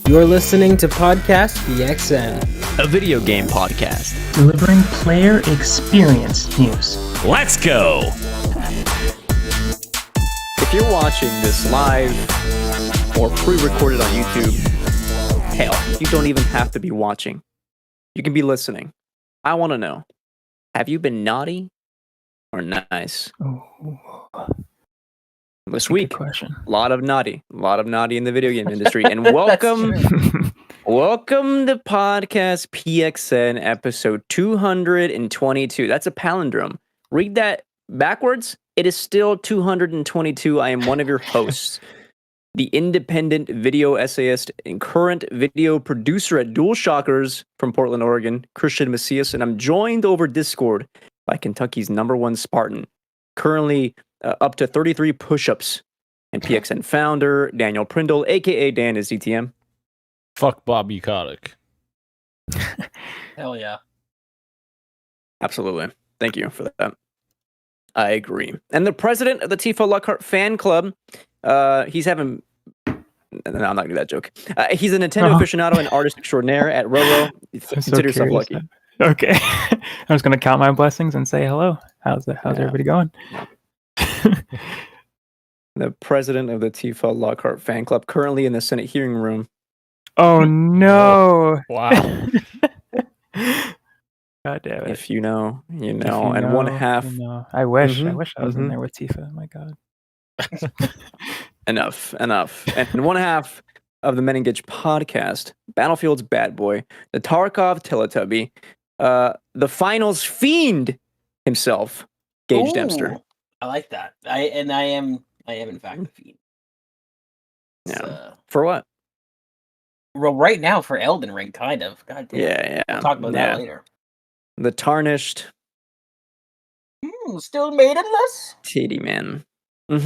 You're listening to Podcast PXN, a video game podcast delivering player experience news. Let's go! If you're watching this live or pre-recorded on YouTube, hell, you don't even have to be watching. You can be listening. I want to know, have you been naughty or nice? This week, question. a lot of naughty in the video game industry. And welcome to Podcast PXN episode 222. That's a palindrome. Read that backwards. It is still 222. I am one of your hosts, the independent video essayist and current video producer at DualShockers from Portland, Oregon, Christian Macias, and I'm joined over Discord by Kentucky's #1 Spartan, currently up to 33 push-ups, and PXN founder Daniel Prindle, aka Dan is DTM. Fuck Bobby Kotick. Hell yeah. Absolutely. Thank you for that. I agree. And the president of the Tifa Lockhart fan club, he's having... No, I'm not going to do that joke. He's a Nintendo aficionado and artist extraordinaire at Roro. Consider yourself lucky. Okay. I was going to count my blessings and say hello. How's everybody going? The president of the Tifa Lockhart fan club, currently in the Senate hearing room. Oh no! Wow. God damn it! If you know, you know. You and know, one half. you know. I wish I was in mhm. there with Tifa. Oh my God. Enough. And one half of the Men Engage podcast, Battlefield's Bad Boy, the Tarkov Teletubby, the finals fiend himself, Gage Dempster. I like that. I am in fact the fiend. Yeah. For what? Well, right now for Elden Ring, kind of. God damn. Yeah. We'll talk about that later. The tarnished Still maidenless? titty man. More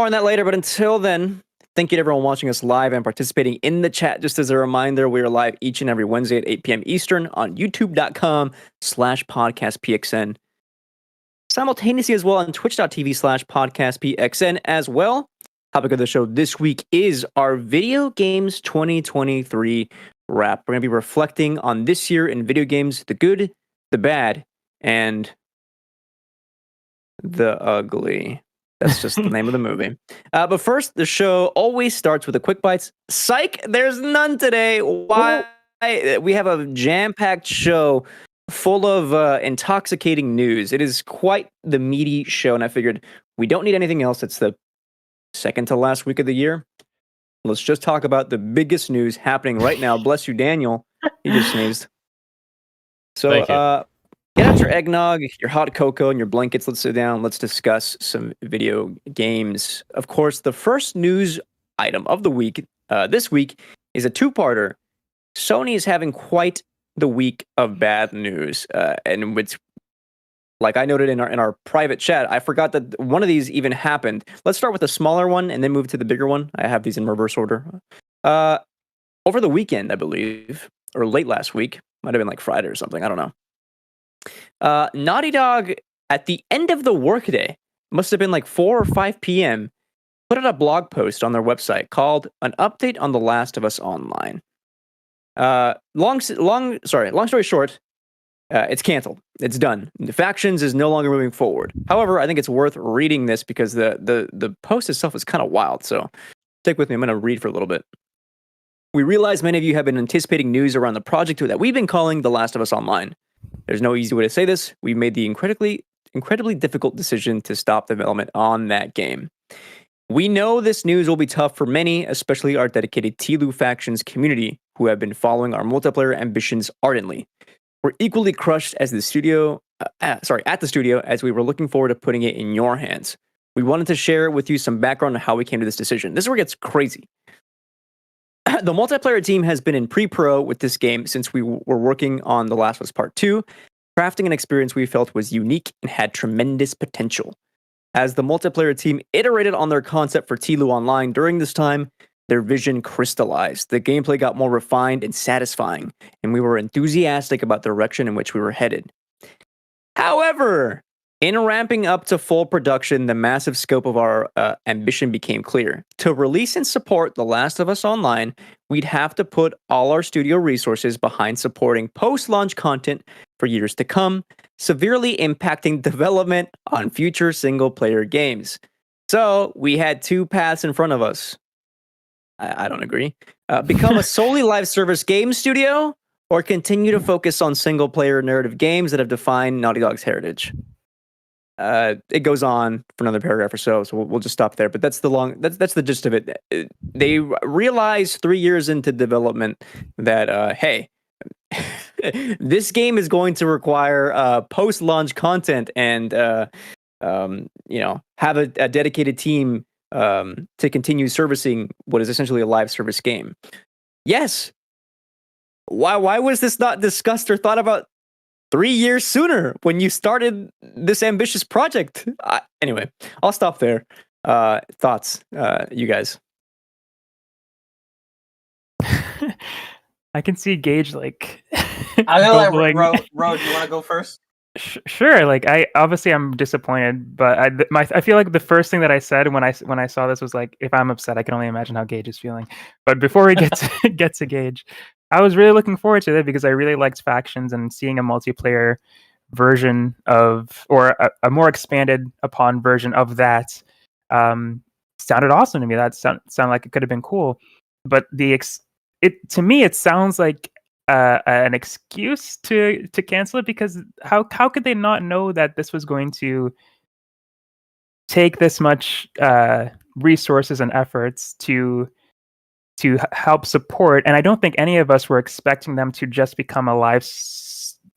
on that later, but until then, thank you to everyone watching us live and participating in the chat. Just as a reminder, we are live each and every Wednesday at 8 p.m. Eastern on youtube.com/podcastpxn. Simultaneously as well on twitch.tv/podcastpxn as well. Topic of the show this week is our Video Games 2023 wrap. We're going to be reflecting on this year in video games, the good, the bad, and the ugly. That's just the name of the movie. But first, the show always starts with the quick bites. Psych, there's none today. Why? We have a jam-packed show full of intoxicating news. It is quite the meaty show, and I figured we don't need anything else. It's the second to last week of the year. Let's just talk about the biggest news happening right now. Bless you, Daniel. He just sneezed. So, get out your eggnog, your hot cocoa, and your blankets. Let's sit down. Let's discuss some video games. Of course, the first news item of the week, this week, is a two-parter. Sony is having quite the week of bad news, and it's like I noted in our private chat. I forgot that one of these even happened. Let's start with the smaller one and then move to the bigger one. I have these in reverse order. Over the weekend, I believe, or late last week, might have been like Friday or something. I don't know. Naughty Dog, at the end of the workday, must have been like 4 or 5 p.m., put out a blog post on their website called "An Update on The Last of Us Online." Long story short, it's canceled. It's done. The Factions is no longer moving forward. However, I think it's worth reading this because the post itself is kind of wild. So stick with me. I'm going to read for a little bit. We realize many of you have been anticipating news around the project that we've been calling The Last of Us Online. There's no easy way to say this. We made the incredibly difficult decision to stop development on that game. We know this news will be tough for many, especially our dedicated TLU Factions community who have been following our multiplayer ambitions ardently. We're equally crushed as at the studio as we were looking forward to putting it in your hands. We wanted to share with you some background on how we came to this decision. This is where it gets crazy. The multiplayer team has been in pre-pro with this game since we were working on The Last of Us Part 2, crafting an experience we felt was unique and had tremendous potential. As the multiplayer team iterated on their concept for TLU Online during this time, their vision crystallized. The gameplay got more refined and satisfying, and we were enthusiastic about the direction in which we were headed. However, In ramping up to full production, the massive scope of our ambition became clear. To release and support The Last of Us Online, we'd have to put all our studio resources behind supporting post-launch content for years to come, severely impacting development on future single-player games. So we had two paths in front of us. I don't agree. Become a solely live service game studio, or continue to focus on single-player narrative games that have defined Naughty Dog's heritage. It goes on for another paragraph or so we'll just stop there. But that's the gist of it. They realized 3 years into development that hey, this game is going to require post-launch content and have a dedicated team to continue servicing what is essentially a live service game. Yes. Why was this not discussed or thought about 3 years sooner when you started this ambitious project? Anyway, I'll stop there. Thoughts, you guys? I can see Gage like. I'm gonna let bubbling. Ro, do you want to go first? Sure. Like I'm disappointed, but I feel like the first thing that I said when I saw this was like, if I'm upset, I can only imagine how Gage is feeling. But before we get to Gage, I was really looking forward to that because I really liked factions, and seeing a multiplayer version of, or a more expanded upon version of that, sounded awesome to me. That sounded like it could have been cool. But to me, it sounds like an excuse to cancel it, because how could they not know that this was going to take this much resources and efforts to help support? And I don't think any of us were expecting them to just become a live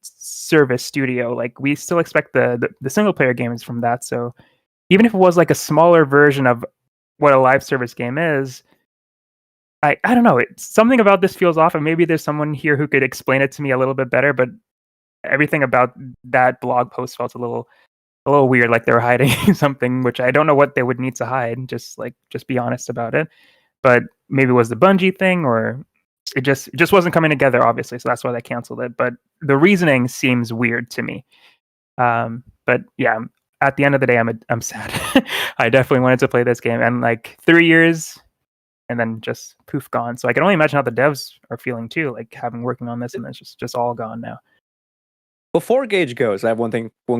service studio. Like, we still expect the single player games from that. So even if it was like a smaller version of what a live service game is, I don't know. Something about this feels off, and maybe there's someone here who could explain it to me a little bit better. But everything about that blog post felt a little weird, like they were hiding something, which I don't know what they would need to hide. Just be honest about it. But maybe it was the Bungie thing, or it just wasn't coming together, obviously. So that's why they canceled it. But the reasoning seems weird to me. But yeah, at the end of the day, I'm sad. I definitely wanted to play this game, and like 3 years. And then just poof, gone. So I can only imagine how the devs are feeling too, like having working on this, and it's just all gone now. Before Gage goes, I have one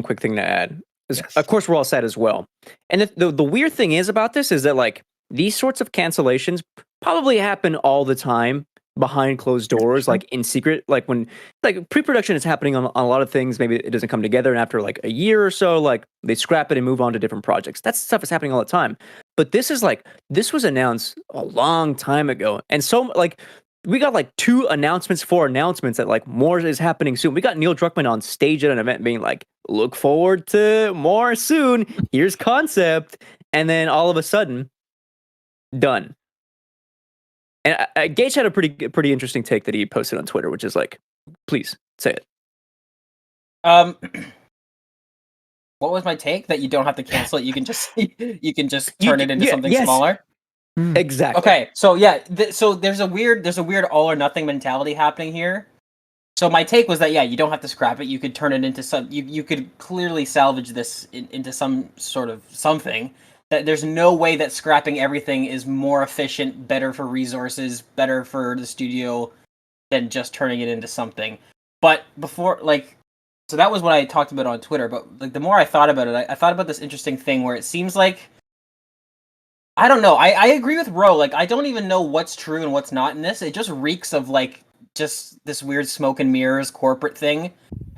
quick thing to add. Yes. Of course, we're all sad as well. And the weird thing is about this is that like these sorts of cancellations probably happen all the time behind closed doors, like in secret. Like when like pre-production is happening on a lot of things, maybe it doesn't come together, and after like a year or so, like they scrap it and move on to different projects. That stuff is happening all the time. But this was announced a long time ago, and so like we got like 2 announcements that like more is happening soon. We got Neil Druckmann on stage at an event being like, "Look forward to more soon. Here's concept," and then all of a sudden, done. And Gage had a pretty interesting take that he posted on Twitter, which is like, please say it. What was my take? That you don't have to cancel it. You can just turn it into something smaller. Exactly. Okay. So yeah. So there's a weird all or nothing mentality happening here. So my take was that you don't have to scrap it. You could turn it into some. You could clearly salvage this into some sort of something. That there's no way that scrapping everything is more efficient, better for resources, better for the studio than just turning it into something. But before, like, so that was what I talked about on Twitter. But like, the more I thought about it, I thought about this interesting thing where it seems like, I don't know. I agree with Ro. Like, I don't even know what's true and what's not in this. It just reeks of like just this weird smoke and mirrors corporate thing.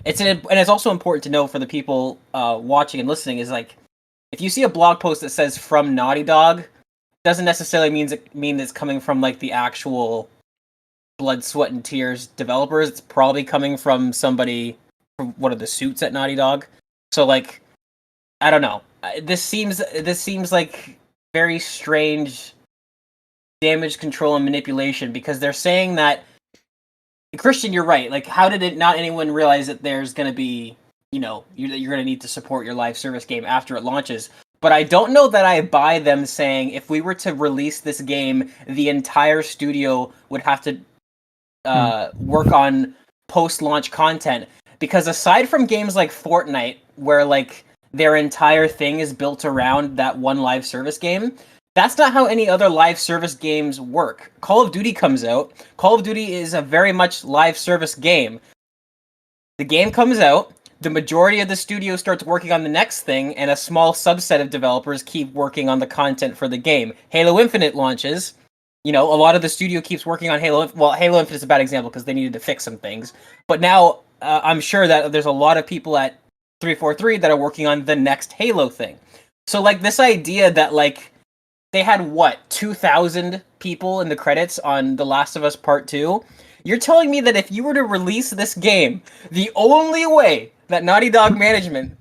And it's also important to know for the people watching and listening is like, if you see a blog post that says from Naughty Dog, doesn't necessarily mean it's coming from like the actual blood, sweat, and tears developers. It's probably coming from somebody from one of the suits at Naughty Dog. So like, I don't know. This seems like very strange damage control and manipulation, because they're saying that, Christian, you're right. Like, how did not anyone realize that there's going to be, you're going to need to support your live service game after it launches? But I don't know that I buy them saying if we were to release this game, the entire studio would have to work on post-launch content. Because aside from games like Fortnite, where like their entire thing is built around that one live service game. That's not how any other live service games work. Call of Duty comes out. Call of Duty is a very much live service game. The game comes out, the majority of the studio starts working on the next thing, and a small subset of developers keep working on the content for the game. Halo Infinite launches. A lot of the studio keeps working on Halo. Well, Halo Infinite is a bad example because they needed to fix some things. But now I'm sure that there's a lot of people at 343 that are working on the next Halo thing. So, like, this idea that, like, they had, 2,000 people in the credits on The Last of Us Part 2? You're telling me that if you were to release this game, the only way that Naughty Dog management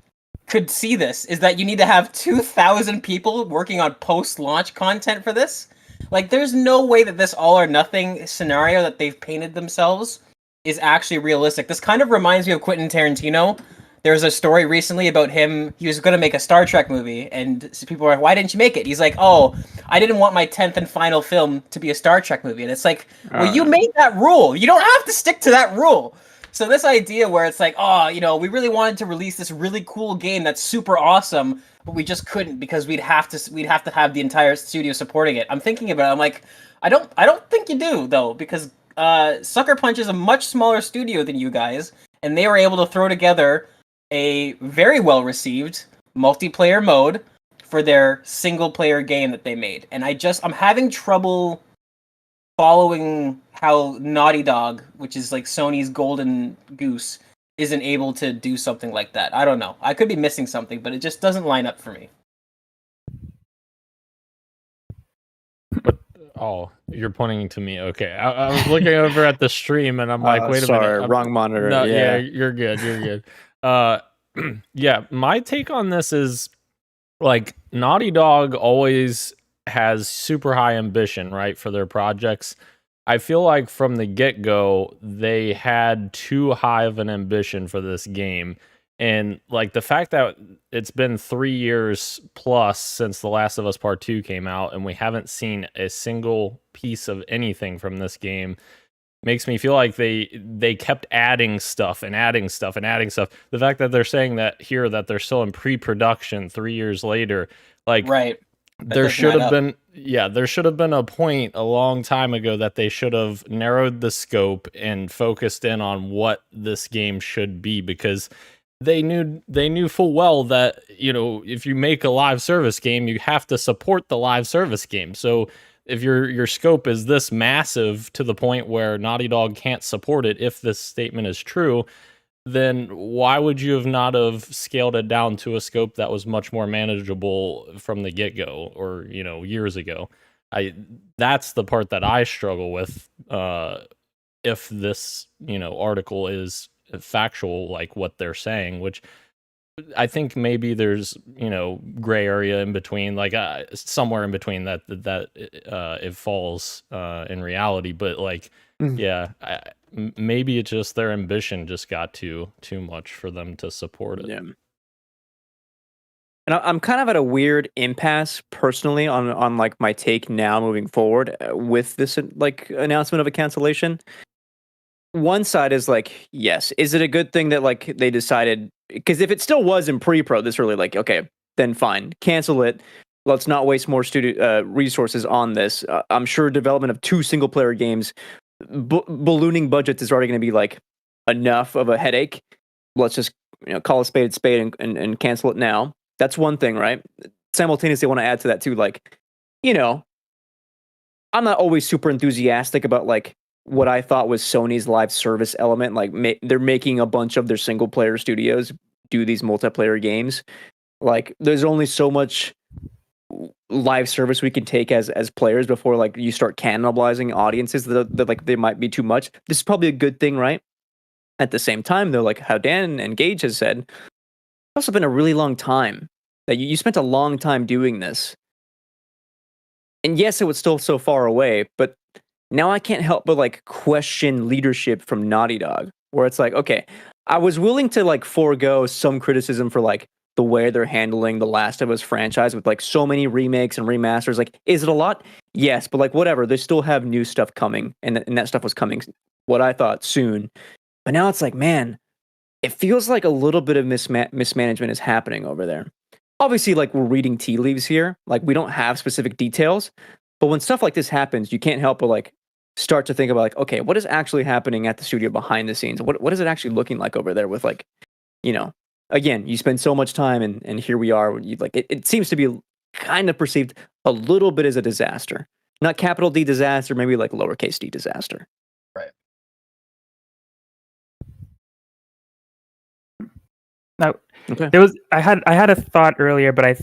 could see this is that you need to have 2,000 people working on post-launch content for this? Like, there's no way that this all or nothing scenario that they've painted themselves is actually realistic. This kind of reminds me of Quentin Tarantino. There's a story recently about him. He was going to make a Star Trek movie, and people were like, why didn't you make it? He's like, oh, I didn't want my 10th and final film to be a Star Trek movie. And it's like, well, you made that rule. You don't have to stick to that rule. So this idea where it's like, we really wanted to release this really cool game that's super awesome, but we just couldn't because we'd have to have the entire studio supporting it. I'm thinking about it. I'm like, I don't think you do, though, because Sucker Punch is a much smaller studio than you guys, and they were able to throw together a very well-received multiplayer mode for their single-player game that they made. And I'm having trouble following how Naughty Dog, which is like Sony's golden goose, isn't able to do something like that. I don't know. I could be missing something, but it just doesn't line up for me. Oh, you're pointing to me. Okay, I was looking over at the stream, and I'm like, wait a minute, wrong monitor. No, yeah, you're good. You're good. Yeah, my take on this is like Naughty Dog always has super high ambition, right, for their projects. I feel like from the get-go, they had too high of an ambition for this game. And like the fact that it's been 3 years plus since The Last of Us Part 2 came out, and we haven't seen a single piece of anything from this game makes me feel like they kept adding stuff and adding stuff and adding stuff. The fact that they're saying that here that they're still in pre-production 3 years later, like right. There should have been a point a long time ago that they should have narrowed the scope and focused in on what this game should be, because they knew full well that, if you make a live service game, you have to support the live service game. So if your scope is this massive to the point where Naughty Dog can't support it, if this statement is true, then why would you not have scaled it down to a scope that was much more manageable from the get-go, or years ago? That's the part that I struggle with. If this article is factual, like what they're saying, which I think maybe there's gray area in between, like somewhere in between that it falls in reality, but like maybe it's just their ambition just got too much for them to support it. Yeah. And I'm kind of at a weird impasse personally on like my take now moving forward with this like announcement of a cancellation. One side is like, yes, is it a good thing that like they decided, because if it still was in pre-pro this early, like, okay, then fine, cancel it. Let's not waste more studio resources on this. I'm sure development of 2 single-player games, ballooning budgets is already going to be like enough of a headache. Let's just call a spade and cancel it now. That's one thing, right? Simultaneously, I want to add to that too, like, I'm not always super enthusiastic about like what I thought was Sony's live service element. Like they're making a bunch of their single player studios do these multiplayer games. Like there's only so much live service we can take as players before like you start cannibalizing audiences that like they might be too much. This is probably a good thing, right? At the same time though, like how Dan and Gage has said, it's also been a really long time that you spent a long time doing this. And yes, it was still so far away, but now I can't help but like question leadership from Naughty Dog, where it's like, okay, I was willing to like forego some criticism for like the way they're handling the Last of Us franchise with like so many remakes and remasters. Like, is it a lot? Yes, but like whatever, they still have new stuff coming, and that stuff was coming, what I thought, soon. But now it's like, man, it feels like a little bit of mismanagement is happening over there. Obviously, like, we're reading tea leaves here. Like, we don't have specific details, but when stuff like this happens, you can't help but like start to think about like, okay, what is actually happening at the studio behind the scenes? What is it actually looking like over there with, like, you know, again, you spend so much time and here we are. It seems to be kind of perceived a little bit as a disaster. Not capital D disaster, maybe like lowercase d disaster. Right. Now, Okay. I had a thought earlier, but I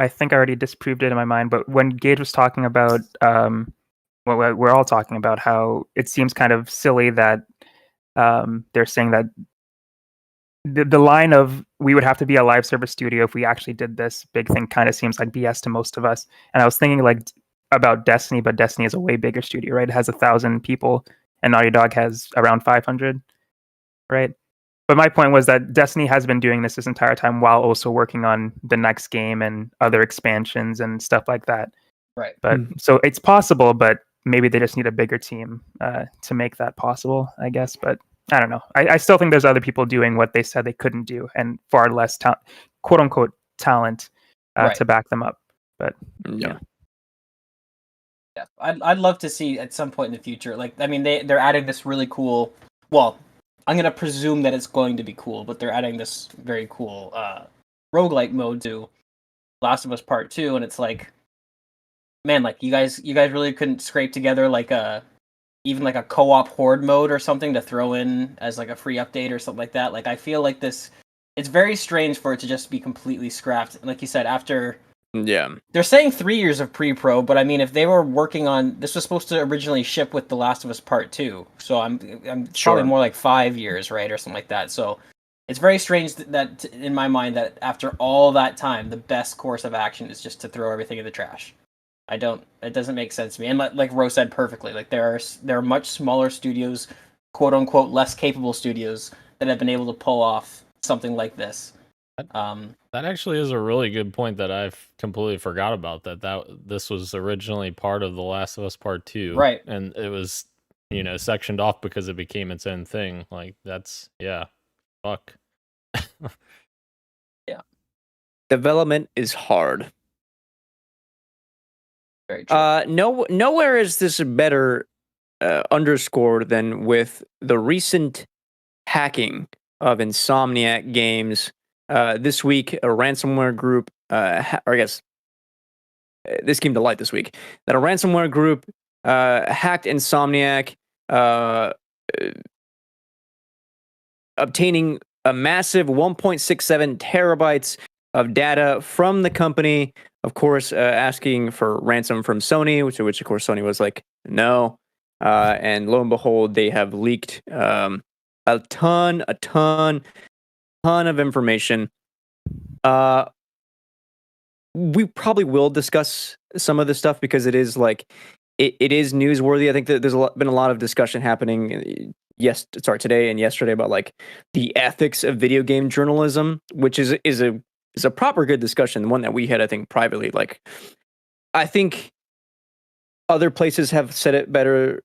think I already disproved it in my mind. But when Gage was talking about what we're all talking about, how it seems kind of silly that they're saying that the line of we would have to be a live service studio if we actually did this big thing kind of seems like BS to most of us. And I was thinking like about Destiny, but Destiny is a way bigger studio, right? It has 1,000 people, and Naughty Dog has around 500, right? But my point was that Destiny has been doing this entire time while also working on the next game and other expansions and stuff like that. Right. But so it's possible, but maybe they just need a bigger team to make that possible, I guess. But I don't know. I still think there's other people doing what they said they couldn't do and far less quote unquote talent to back them up. But Yeah. Yeah, I'd love to see at some point in the future. Like, I mean, they're adding this really cool. Well, I'm gonna presume that it's going to be cool, but they're adding this very cool roguelike mode to Last of Us Part 2, and it's like, man, like you guys really couldn't scrape together like even like a co-op horde mode or something to throw in as like a free update or something like that. Like, I feel like it's very strange for it to just be completely scrapped. Like you said, after. Yeah. They're saying 3 years of pre-pro, but I mean, if they were working on this, was supposed to originally ship with The Last of Us Part 2, so I'm Sure. probably more like 5 years, right, or something like that. So it's very strange that in my mind that after all that time, the best course of action is just to throw everything in the trash. It doesn't make sense to me. And like Ro said perfectly, like there are much smaller studios, quote unquote, less capable studios that have been able to pull off something like this. That actually is a really good point that I've completely forgot about. That this was originally part of The Last of Us Part 2, right? And it was, sectioned off because it became its own thing. Like, that's fuck. Yeah. Development is hard. Very true. Nowhere is this better underscored than with the recent hacking of Insomniac games. This week, a ransomware group, or I guess this came to light this week, that a ransomware group hacked Insomniac, obtaining a massive 1.67 terabytes of data from the company, of course, asking for ransom from Sony, which of course Sony was like, no. And lo and behold, they have leaked a ton of information. We probably will discuss some of this stuff because it is like it is newsworthy. I think that there's been a lot of discussion happening today and yesterday about like the ethics of video game journalism, which is a proper good discussion, one that we had, I think, privately. Like, I think other places have said it better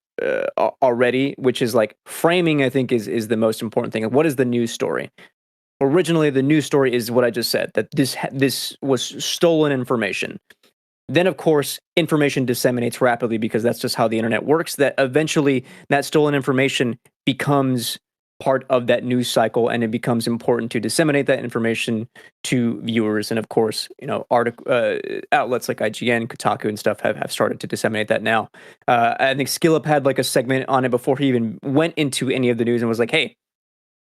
already, which is like framing, I think, is the most important thing. What is the news story? Originally, the news story is what I just said, that this was stolen information. Then, of course, information disseminates rapidly because that's just how the internet works, that eventually that stolen information becomes part of that news cycle, and it becomes important to disseminate that information to viewers. And of course, outlets like IGN, Kotaku, and stuff have started to disseminate that now. I think Skillup had like a segment on it before he even went into any of the news and was like, hey,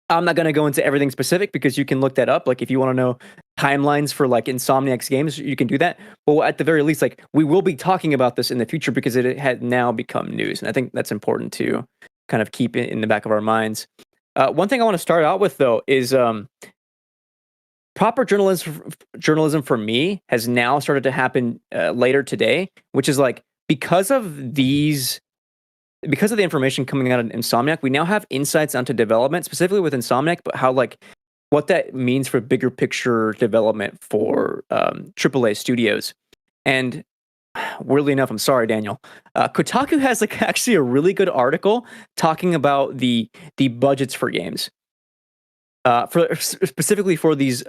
I'm not going to go into everything specific because you can look that up. Like, if you want to know timelines for like Insomniac's games, you can do that. But at the very least, like, we will be talking about this in the future because it had now become news. And I think that's important to kind of keep it in the back of our minds. One thing I want to start out with, though, is proper journalism for me has now started to happen later today, which is like, because of the information coming out of Insomniac, we now have insights onto development, specifically with Insomniac, but how like what that means for bigger picture development for AAA studios. And weirdly enough, I'm sorry, Daniel, Kotaku has like actually a really good article talking about the budgets for games. specifically for these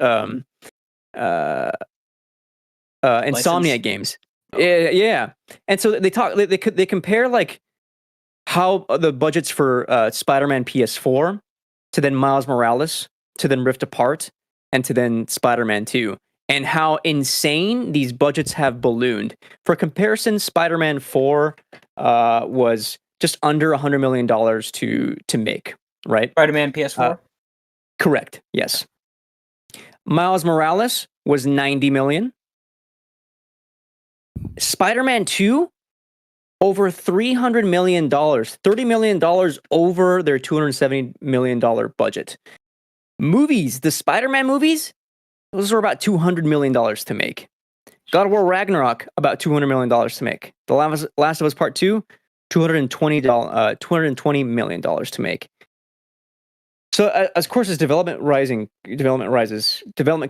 Insomniac games. Yeah. And so they compare like how the budgets for Spider-Man PS4 to then Miles Morales to then Rift Apart and to then Spider-Man 2, and how insane these budgets have ballooned. For comparison, Spider-Man 4 was just under $100 million to make, right? Spider-Man PS4? Correct, yes. Miles Morales was $90 million. Spider-Man 2, over $300 million, $30 million over their $270 million budget. Movies, the Spider-Man movies, those were about $200 million to make. God of War Ragnarok, about $200 million to make. The Last of Us Part 2, $220 million to make. So of course, as development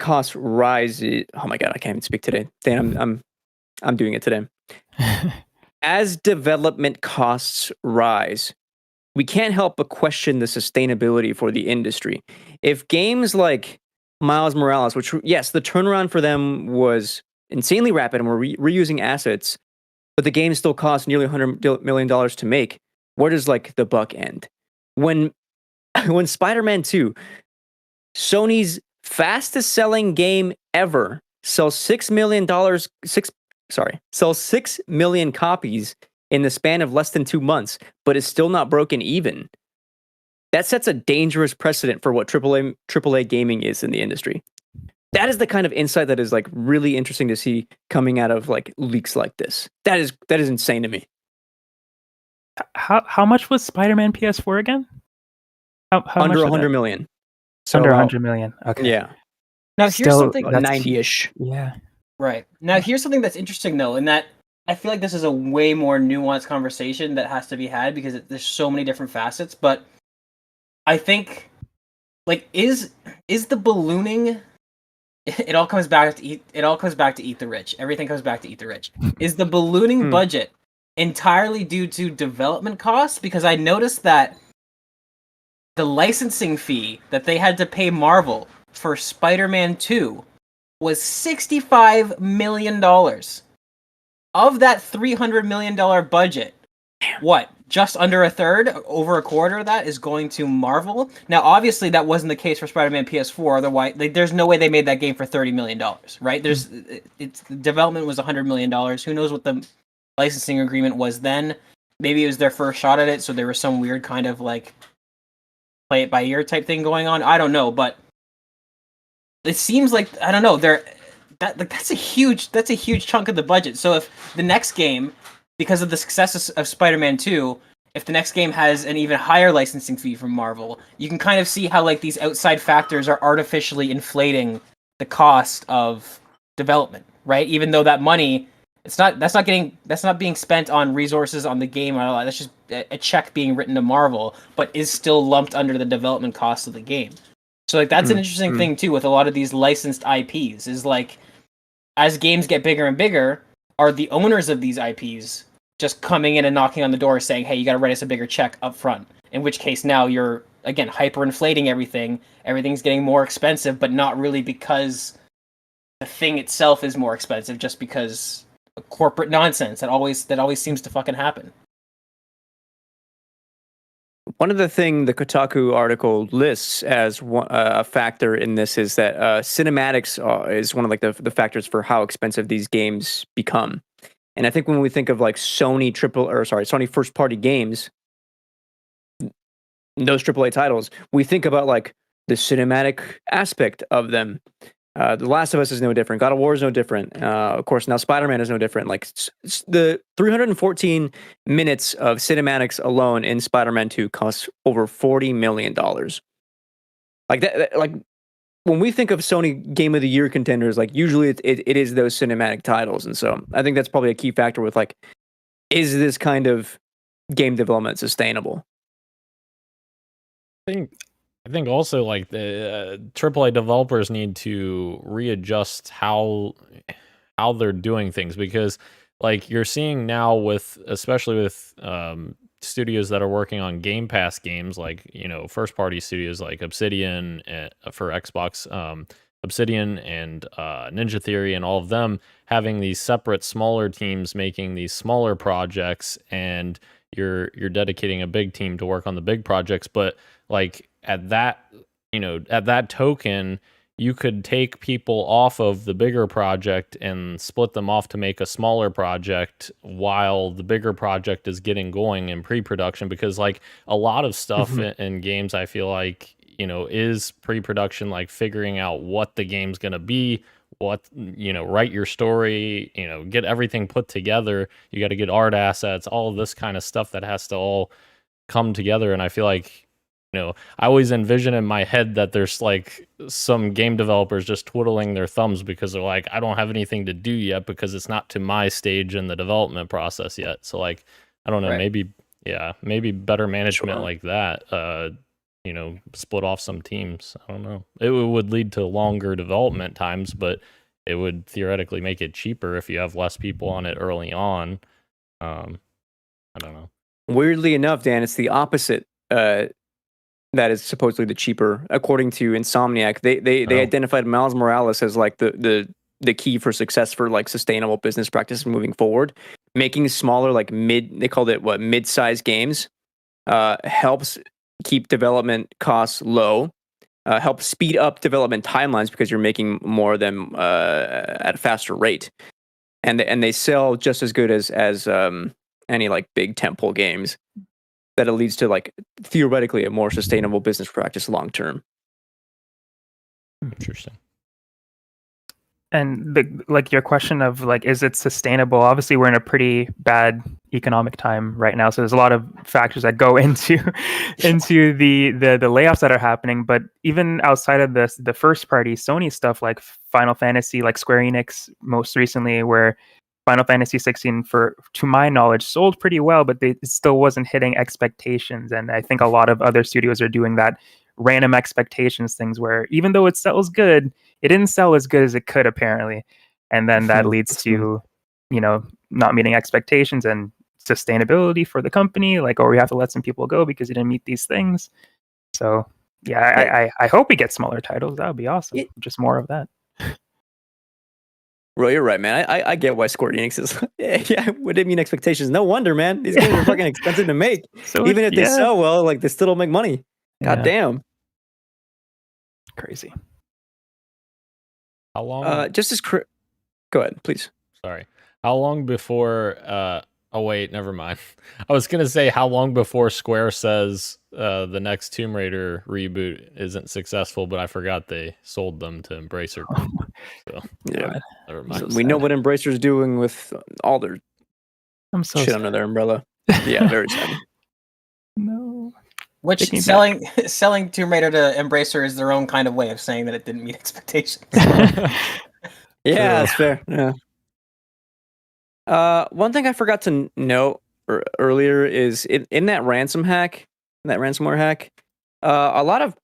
costs rise. Oh my God, I can't even speak today. Dan, I'm doing it today. As development costs rise, we can't help but question the sustainability for the industry. If games like Miles Morales, which, yes, the turnaround for them was insanely rapid and we're reusing assets, but the game still cost nearly $100 million to make, where does like the buck end? When Spider-Man 2, Sony's fastest selling game ever, sells $6 million copies in the span of less than 2 months, but is still not broken even. That sets a dangerous precedent for what AAA gaming is in the industry. That is the kind of insight that is like really interesting to see coming out of like leaks like this. That is insane to me. How much was Spider-Man PS4 again? How under much 100 million. So under 100 million. Okay. Yeah. Now here's something 90-ish. Yeah. Right. Now here's something that's interesting though, in that I feel like this is a way more nuanced conversation that has to be had because there's so many different facets, but I think like is the ballooning, it all comes back to eat the rich. Everything comes back to eat the rich. Is the ballooning budget entirely due to development costs? Because I noticed that the licensing fee that they had to pay Marvel for Spider-Man 2 was $65 million. Of that $300 million budget, what? Just under a third, over a quarter of that is going to Marvel. Now, obviously, that wasn't the case for Spider-Man PS4. Otherwise, there's no way they made that game for $30 million, right? The development was $100 million. Who knows what the licensing agreement was then? Maybe it was their first shot at it, so there was some weird kind of like play it by ear type thing going on. I don't know, but it seems like I don't know. That's a huge chunk of the budget. So if the next game, because of the success of Spider-Man 2, if the next game has an even higher licensing fee from Marvel, you can kind of see how like these outside factors are artificially inflating the cost of development, right? Even though that money, that's not being spent on resources on the game or all that. That's just a check being written to Marvel, but is still lumped under the development cost of the game. So like that's an interesting thing too with a lot of these licensed IPs is like as games get bigger and bigger, are the owners of these IPs just coming in and knocking on the door saying, hey, you got to write us a bigger check up front? In which case now you're, again, hyperinflating everything. Everything's getting more expensive, but not really because the thing itself is more expensive, just because of corporate nonsense that always seems to fucking happen. One of the things the Kotaku article lists as a factor in this is that cinematics is one of like the factors for how expensive these games become. And I think when we think of like Sony first party games, those AAA titles, we think about like the cinematic aspect of them. The Last of Us is no different. God of War is no different. Of course, now Spider-Man is no different. Like the 314 minutes of cinematics alone in Spider-Man 2 costs over $40 million. Like that, like when we think of Sony Game of the Year contenders, like usually it is those cinematic titles. And so I think that's probably a key factor with like, is this kind of game development sustainable? I think also like the AAA developers need to readjust how they're doing things, because like you're seeing now with, especially with studios that are working on Game Pass games, like first party studios like Obsidian for Xbox, Obsidian and Ninja Theory, and all of them having these separate smaller teams making these smaller projects, and you're dedicating a big team to work on the big projects. But like at that token, you could take people off of the bigger project and split them off to make a smaller project while the bigger project is getting going in pre-production, because like a lot of stuff in games, I feel like, is pre-production, like figuring out what the game's going to be, write your story, get everything put together. You got to get art assets, all of this kind of stuff that has to all come together. And I feel like, I always envision in my head that there's like some game developers just twiddling their thumbs because they're like, I don't have anything to do yet because it's not to my stage in the development process yet. So like, I don't know, maybe better management like that, split off some teams. I don't know. It would lead to longer development times, but it would theoretically make it cheaper if you have less people on it early on. I don't know. Weirdly enough, Dan, it's the opposite. That is supposedly the cheaper, according to Insomniac. They identified Miles Morales as like the key for success for like sustainable business practices moving forward. Making smaller, like they called it mid-sized games, helps keep development costs low, helps speed up development timelines because you're making more of them at a faster rate, and they sell just as good as any like big tentpole games. That it leads to like theoretically a more sustainable business practice long term. Interesting. And like your question of like, is it sustainable? Obviously, we're in a pretty bad economic time right now, so there's a lot of factors that go into the layoffs that are happening. But even outside of this, the first party Sony stuff like Final Fantasy, like Square Enix most recently, where Final Fantasy 16, to my knowledge, sold pretty well, but it still wasn't hitting expectations. And I think a lot of other studios are doing that random expectations things where even though it sells good, it didn't sell as good as it could apparently. And then that leads to, not meeting expectations and sustainability for the company, like, or we have to let some people go because you didn't meet these things. So yeah, I hope we get smaller titles. That would be awesome. Just more of that. Bro, you're right, man. I get why Square Enix is. Yeah, what did mean expectations? No wonder, man. These games are fucking expensive to make. So even if they sell well, like they still don't make money. God damn. Crazy. How long? Go ahead, please. Sorry. How long before? Oh wait, never mind. I was gonna say how long before Square says the next Tomb Raider reboot isn't successful, but I forgot they sold them to Embracer. So yeah, never mind. We know what Embracer's doing with all their shit under their umbrella. Yeah, very sad. No. Which selling Tomb Raider to Embracer is their own kind of way of saying that it didn't meet expectations. Yeah, that's fair. Yeah. One thing I forgot to note earlier is in that ransomware hack, a lot of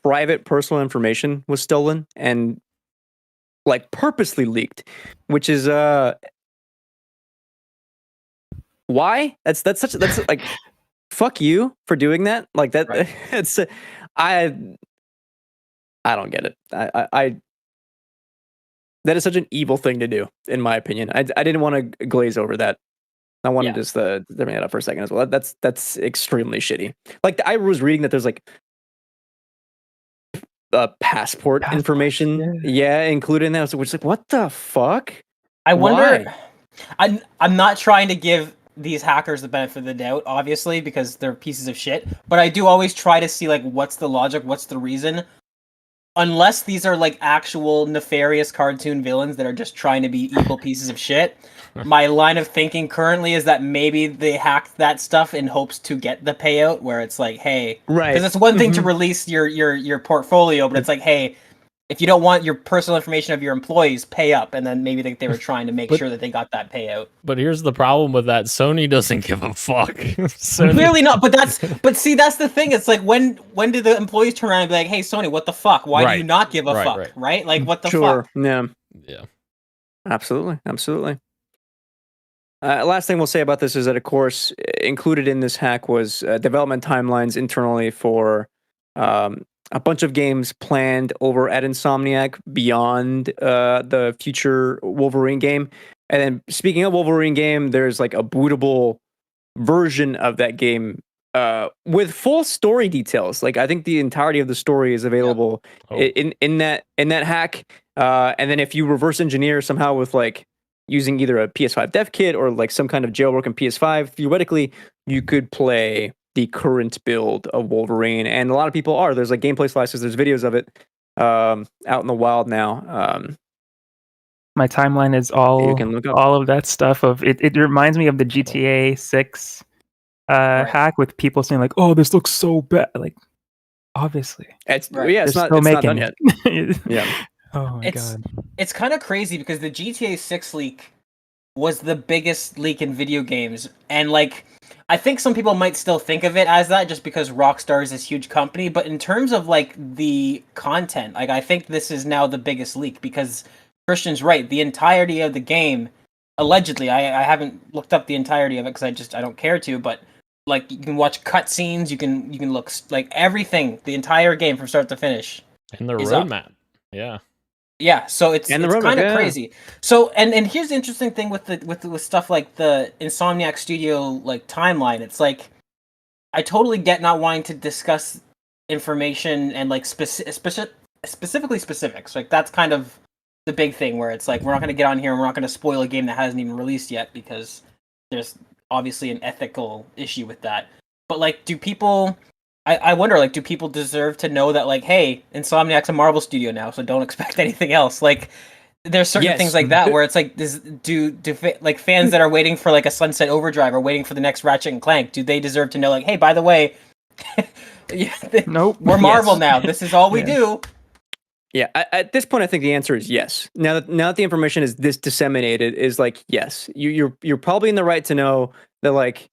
private personal information was stolen and like purposely leaked, which is why? That's like fuck you for doing that. Like that. Right. It's I don't get it. I that is such an evil thing to do, in my opinion. I didn't want to glaze over that. I wanted just to bring that up for a second as well. That's extremely shitty. Like I was reading that there's like passport information, included in that. Which is like, what the fuck? I wonder. I'm not trying to give these hackers the benefit of the doubt, obviously, because they're pieces of shit. But I do always try to see like what's the logic, what's the reason. Unless these are like actual nefarious cartoon villains that are just trying to be evil pieces of shit, my line of thinking currently is that maybe they hacked that stuff in hopes to get the payout. Where it's like, hey, right? Because it's one thing to release your portfolio, but it's like, hey, if you don't want your personal information of your employees, pay up. And then maybe they were trying to make sure that they got that payout. But here's the problem with that: Sony doesn't give a fuck. Clearly not. But see, that's the thing. It's like when do the employees turn around and be like, "Hey, Sony, what the fuck? Why do you not give a fuck?" Right? Like, what the fuck? Yeah. Yeah. Absolutely. Last thing we'll say about this is that, of course, included in this hack was development timelines internally for a bunch of games planned over at Insomniac beyond the future Wolverine game. And then, speaking of Wolverine game, there's like a bootable version of that game with full story details. Like I think the entirety of the story is available in that hack. And then if you reverse engineer somehow with like using either a PS5 dev kit or like some kind of jailbroken PS5, theoretically, you could play the current build of Wolverine. And a lot of people are. There's like gameplay slices, there's videos of it out in the wild now. My timeline is all of that stuff. It reminds me of the GTA 6 hack with people saying like, "Oh, this looks so bad." Like, obviously, it's not done yet. Yeah. Oh my god. It's kind of crazy because the GTA 6 leak was the biggest leak in video games, and like I think some people might still think of it as that just because Rockstar is this huge company, but in terms of like the content, like I think this is now the biggest leak because Christian's right, the entirety of the game allegedly, I haven't looked up the entirety of it because I don't care to, but like you can watch cutscenes, you can look like everything, the entire game from start to finish. And the roadmap. Yeah. Yeah, so it's kind of crazy. So and here's the interesting thing with stuff like the Insomniac Studio like timeline. It's like I totally get not wanting to discuss information and like specifically specifics. Like that's kind of the big thing where it's like we're not going to get on here and we're not going to spoil a game that hasn't even released yet because there's obviously an ethical issue with that. But like, do people? I wonder, like, do people deserve to know that, like, hey, Insomniac's a Marvel studio now, so don't expect anything else? Like, there's certain things like that where it's like, do fans that are waiting for like a Sunset Overdrive or waiting for the next Ratchet and Clank, do they deserve to know, like, hey, by the way, nope, we're Marvel now. This is all we do. Yeah, at this point, I think the answer is yes. Now that the information is this disseminated, is like yes, you're probably in the right to know that, like,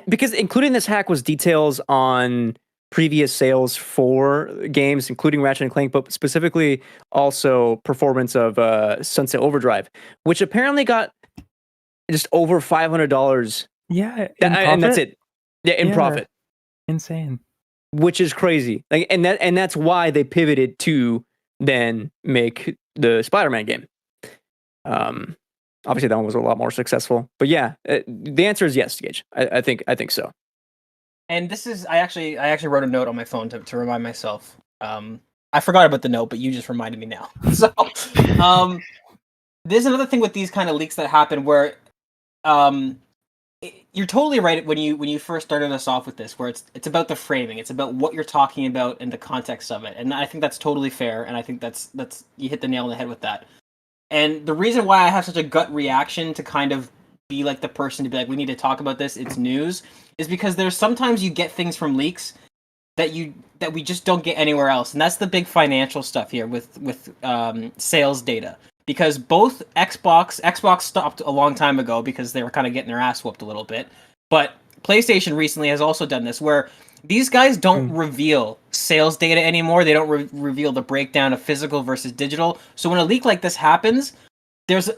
because including this hack was details on previous sales for games, including Ratchet and Clank, but specifically also performance of Sunset Overdrive, which apparently got just over $500. Yeah, and that's it. Yeah, in profit. Insane. Which is crazy. Like, and that's why they pivoted to then make the Spider-Man game. Obviously, that one was a lot more successful. But yeah, the answer is yes, Gage. I think so. And this is I actually wrote a note on my phone to remind myself. I forgot about the note, but you just reminded me now. So, there's another thing with these kind of leaks that happen where, you're totally right when you first started us off with this, where it's about the framing, it's about what you're talking about and the context of it, and I think that's totally fair, and I think that's you hit the nail on the head with that. And the reason why I have such a gut reaction to kind of be like the person to be like, we need to talk about this, it's news, is because there's sometimes you get things from leaks that we just don't get anywhere else. And that's the big financial stuff here with sales data. Because both Xbox stopped a long time ago because they were kind of getting their ass whooped a little bit. But PlayStation recently has also done this where these guys don't reveal sales data anymore. They don't reveal the breakdown of physical versus digital. So when a leak like this happens,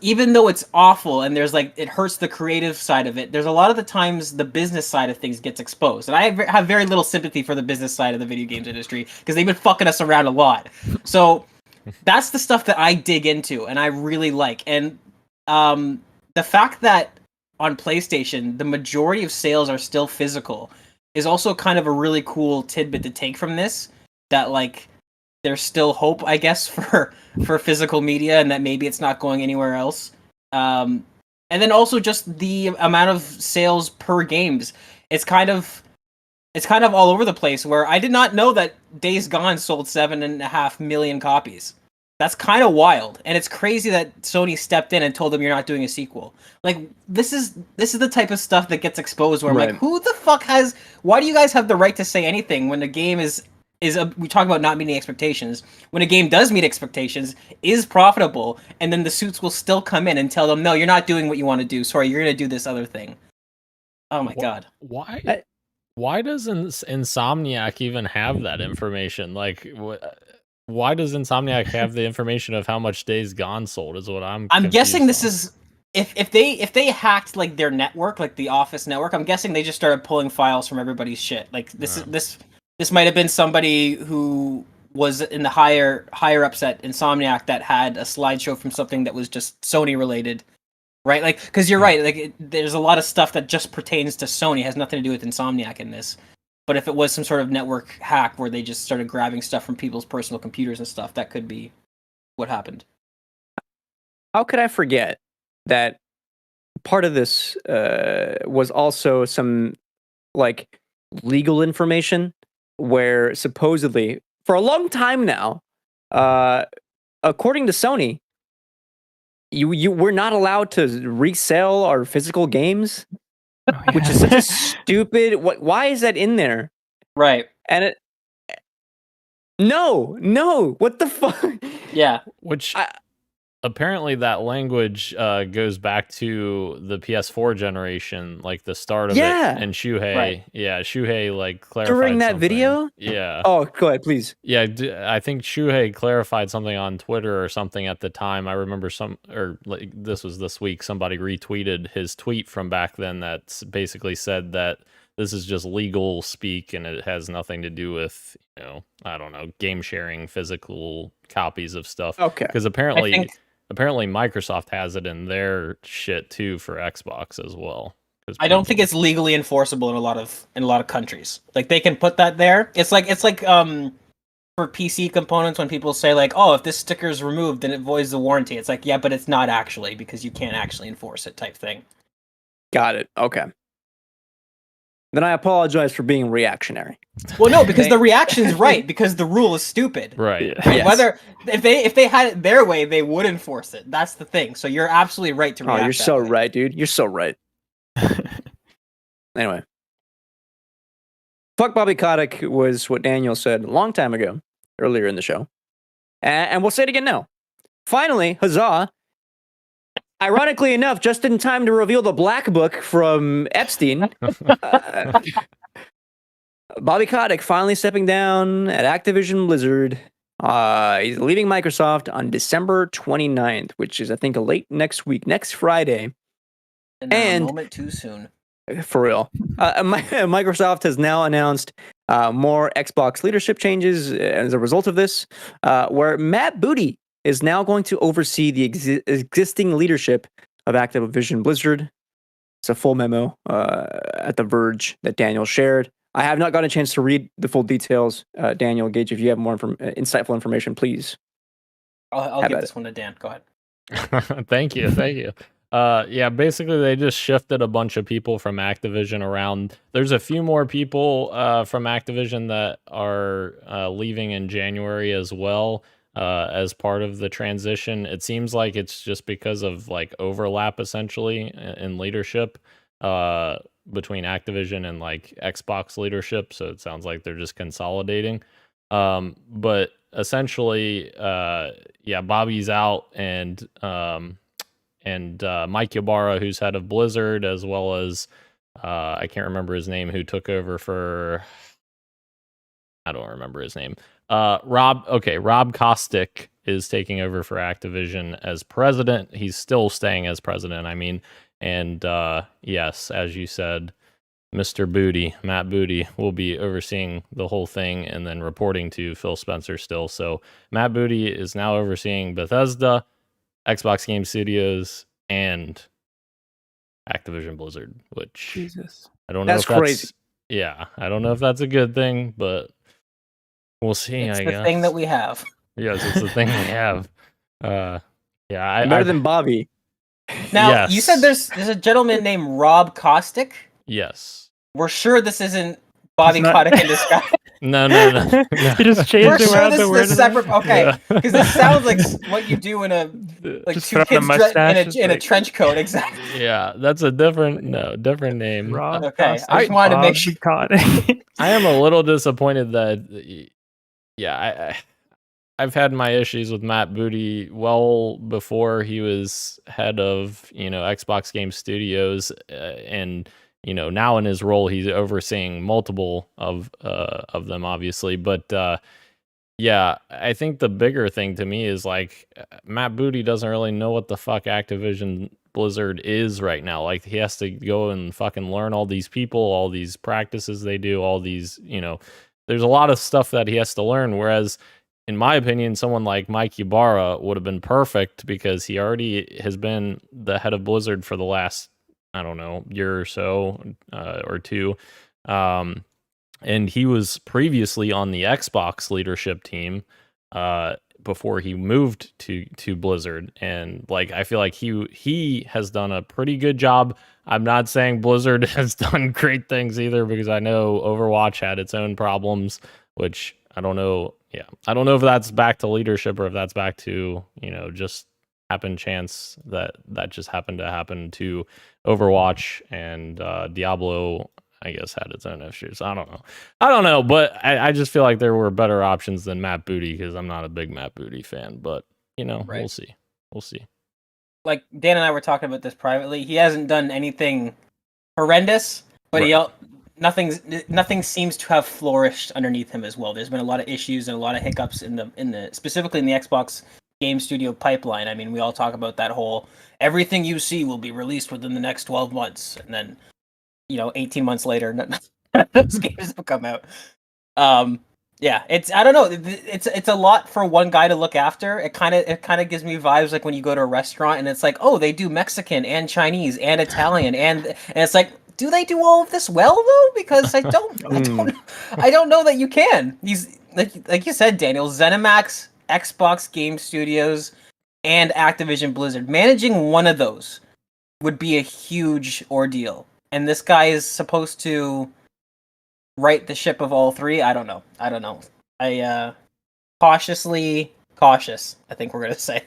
even though it's awful and there's like it hurts the creative side of it, there's a lot of the times the business side of things gets exposed. And I have very little sympathy for the business side of the video games industry because they've been fucking us around a lot. So that's the stuff that I dig into and I really like. And the fact that on PlayStation the majority of sales are still physical is also kind of a really cool tidbit to take from this, that like there's still hope, I guess, for physical media and that maybe it's not going anywhere else. And then also just the amount of sales per games. It's kind of all over the place, where I did not know that Days Gone sold 7.5 million copies. That's kind of wild, and it's crazy that Sony stepped in and told them you're not doing a sequel. Like this is the type of stuff that gets exposed where I'm like, who the fuck has? Why do you guys have the right to say anything when the game we talk about not meeting expectations. When a game does meet expectations, is profitable, and then the suits will still come in and tell them, no, you're not doing what you want to do. Sorry, you're going to do this other thing. Oh my god. Why does Insomniac even have that information? Like, why does Insomniac have the information of how much Days Gone sold? Is what I'm guessing this is if they hacked like their network, like the Office network, I'm guessing they just started pulling files from everybody's shit. Like this might have been somebody who was in the higher ups at Insomniac that had a slideshow from something that was just Sony related, right? Like, because you're right, like there's a lot of stuff that just pertains to Sony, has nothing to do with Insomniac in this. But if it was some sort of network hack where they just started grabbing stuff from people's personal computers and stuff, that could be what happened. How could I forget that part of this was also some like legal information where supposedly for a long time now, according to Sony, you were not allowed to resell our physical games, which is such a stupid. Why is that in there? Right. And no, what the fuck? Yeah. Which apparently that language goes back to the PS4 generation, like the start of it. And Shuhei like clarified during that something. Video. Yeah. Oh, go ahead, please. Yeah, I think Shuhei clarified something on Twitter or something at the time. I remember this was this week. Somebody retweeted his tweet from back then that basically said that this is just legal speak and it has nothing to do with, I don't know, game sharing physical copies of stuff. Okay. Because apparently Microsoft has it in their shit too for Xbox as well. I don't think it's legally enforceable in a lot of countries. Like they can put that there. It's like for PC components when people say like, oh, if this sticker is removed, then it voids the warranty. It's like, yeah, but it's not actually because you can't actually enforce it type thing. Got it. Okay. Then I apologize for being reactionary. Well, no, because the reaction's right, because the rule is stupid. Right. Yes. Whether if they had it their way, they would enforce it. That's the thing. So you're absolutely right to react. Oh, you're so way. right, dude. You're so right. Anyway. Fuck Bobby Kotick was what Daniel said a long time ago, earlier in the show. And we'll say it again now. Finally, huzzah. Ironically enough, just in time to reveal the black book from Epstein, Bobby Kotick finally stepping down at Activision Blizzard. He's leaving Microsoft on December 29th, which is, I think, late next week, next Friday. And a moment too soon. For real. Microsoft has now announced more Xbox leadership changes as a result of this, where Matt Booty is now going to oversee the existing leadership of Activision Blizzard. It's a full memo at The Verge that Daniel shared. I have not gotten a chance to read the full details. Daniel, Gage, if you have more insightful information, please. I'll give this one to Dan. Go ahead. Thank you. Yeah, basically they just shifted a bunch of people from Activision around. There's a few more people from Activision that are leaving in January as well. As part of the transition. It seems like it's just because of like overlap essentially in leadership between Activision and like Xbox leadership. So it sounds like they're just consolidating. But essentially, Bobby's out and Mike Ybarra, who's head of Blizzard, as well as I can't remember his name, who took over for I don't remember his name. Rob Kotick is taking over for Activision as president. He's still staying as president, I mean. And yes, as you said, Matt Booty will be overseeing the whole thing and then reporting to Phil Spencer still. So Matt Booty is now overseeing Bethesda, Xbox Game Studios, and Activision Blizzard, which Jesus. I don't know that's if that's crazy. Yeah, I don't know if that's a good thing, but we'll see. It's I the guess. thing that we have. Yes, it's the thing we have. Better than Bobby. Now, Yes. you said there's a gentleman named Rob Kotick. Yes. We're sure this isn't Bobby It's not- Kotick in disguise. No. You just changed We're the sure word. this The is word a separate. Okay, Yeah. because this sounds like what you do in a like Just two put on a kids mustache, in a like- trench coat. Exactly. Yeah, that's a different name. Rob Okay, Costa- I just wanted to make sure. I am a little disappointed that, I've had my issues with Matt Booty well before he was head of, Xbox Game Studios, and now in his role he's overseeing multiple of them, obviously. But I think the bigger thing to me is like Matt Booty doesn't really know what the fuck Activision Blizzard is right now. Like, he has to go and fucking learn all these people, all these practices they do, all these, there's a lot of stuff that he has to learn. Whereas, in my opinion, someone like Mike Ybarra would have been perfect because he already has been the head of Blizzard for the last, I don't know, year or so, or two. And he was previously on the Xbox leadership team before he moved to Blizzard. And like, I feel like he has done a pretty good job. I'm not saying Blizzard has done great things either, because I know Overwatch had its own problems, which I don't know. Yeah, I don't know if that's back to leadership or if that's back to, just chance that just happened to happen to Overwatch, and Diablo, I guess, had its own issues. I don't know, but I just feel like there were better options than Matt Booty, because I'm not a big Matt Booty fan, but Right. We'll see. Like Dan and I were talking about this privately. He hasn't done anything horrendous, but Right. nothing seems to have flourished underneath him as well. There's been a lot of issues and a lot of hiccups in the specifically in the Xbox game studio pipeline. I mean, we all talk about that whole everything you see will be released within the next 12 months, and then 18 months later, none of those games have come out. Yeah, I don't know. It's a lot for one guy to look after. It kind of gives me vibes like when you go to a restaurant and it's like, oh, they do Mexican and Chinese and Italian and it's like, do they do all of this well though? Because I don't know that you can. These like you said, Daniel, ZeniMax, Xbox Game Studios, and Activision Blizzard. Managing one of those would be a huge ordeal. And this guy is supposed to right the ship of all three. I don't know. I cautiously cautious, I think we're gonna say.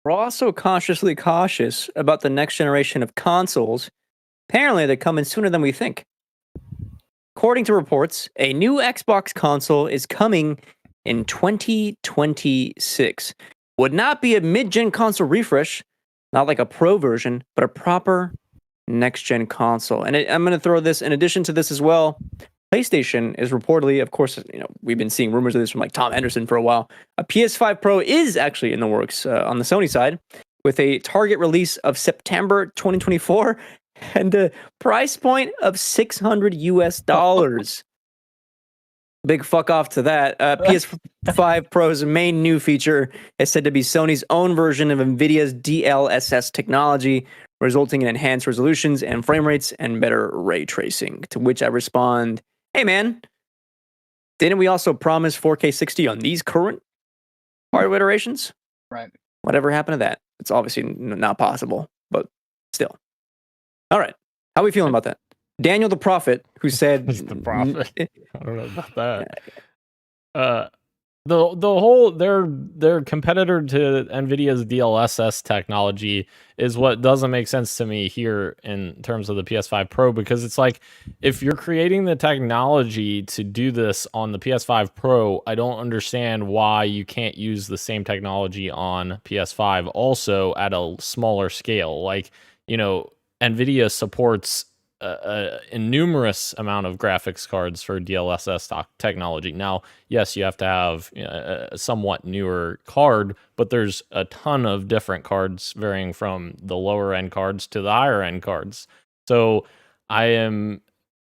We're also cautiously cautious about the next generation of consoles. Apparently, they're coming sooner than we think. According to reports, a new Xbox console is coming in 2026. Would not be a mid-gen console refresh, not like a Pro version, but a proper next-gen console. And I'm going to throw this, in addition to this as well, PlayStation is reportedly, of course, we've been seeing rumors of this from like Tom Henderson for a while. A PS5 Pro is actually in the works on the Sony side, with a target release of September 2024 and a price point of $600. Big fuck off to that. PS5 Pro's main new feature is said to be Sony's own version of NVIDIA's DLSS technology, resulting in enhanced resolutions and frame rates and better ray tracing. To which I respond, hey man, didn't we also promise 4K 60 on these current hardware iterations? Right. Whatever happened to that? It's obviously not possible, but still. All right. How are we feeling about that? Daniel the Prophet, who said... The Prophet. I don't know about that. The whole their competitor to NVIDIA's DLSS technology is what doesn't make sense to me here in terms of the PS5 Pro, because it's like, if you're creating the technology to do this on the PS5 Pro, I don't understand why you can't use the same technology on PS5 also at a smaller scale. Like, NVIDIA supports a numerous amount of graphics cards for DLSS technology. Now, yes, you have to have a somewhat newer card, but there's a ton of different cards varying from the lower end cards to the higher end cards. So I am,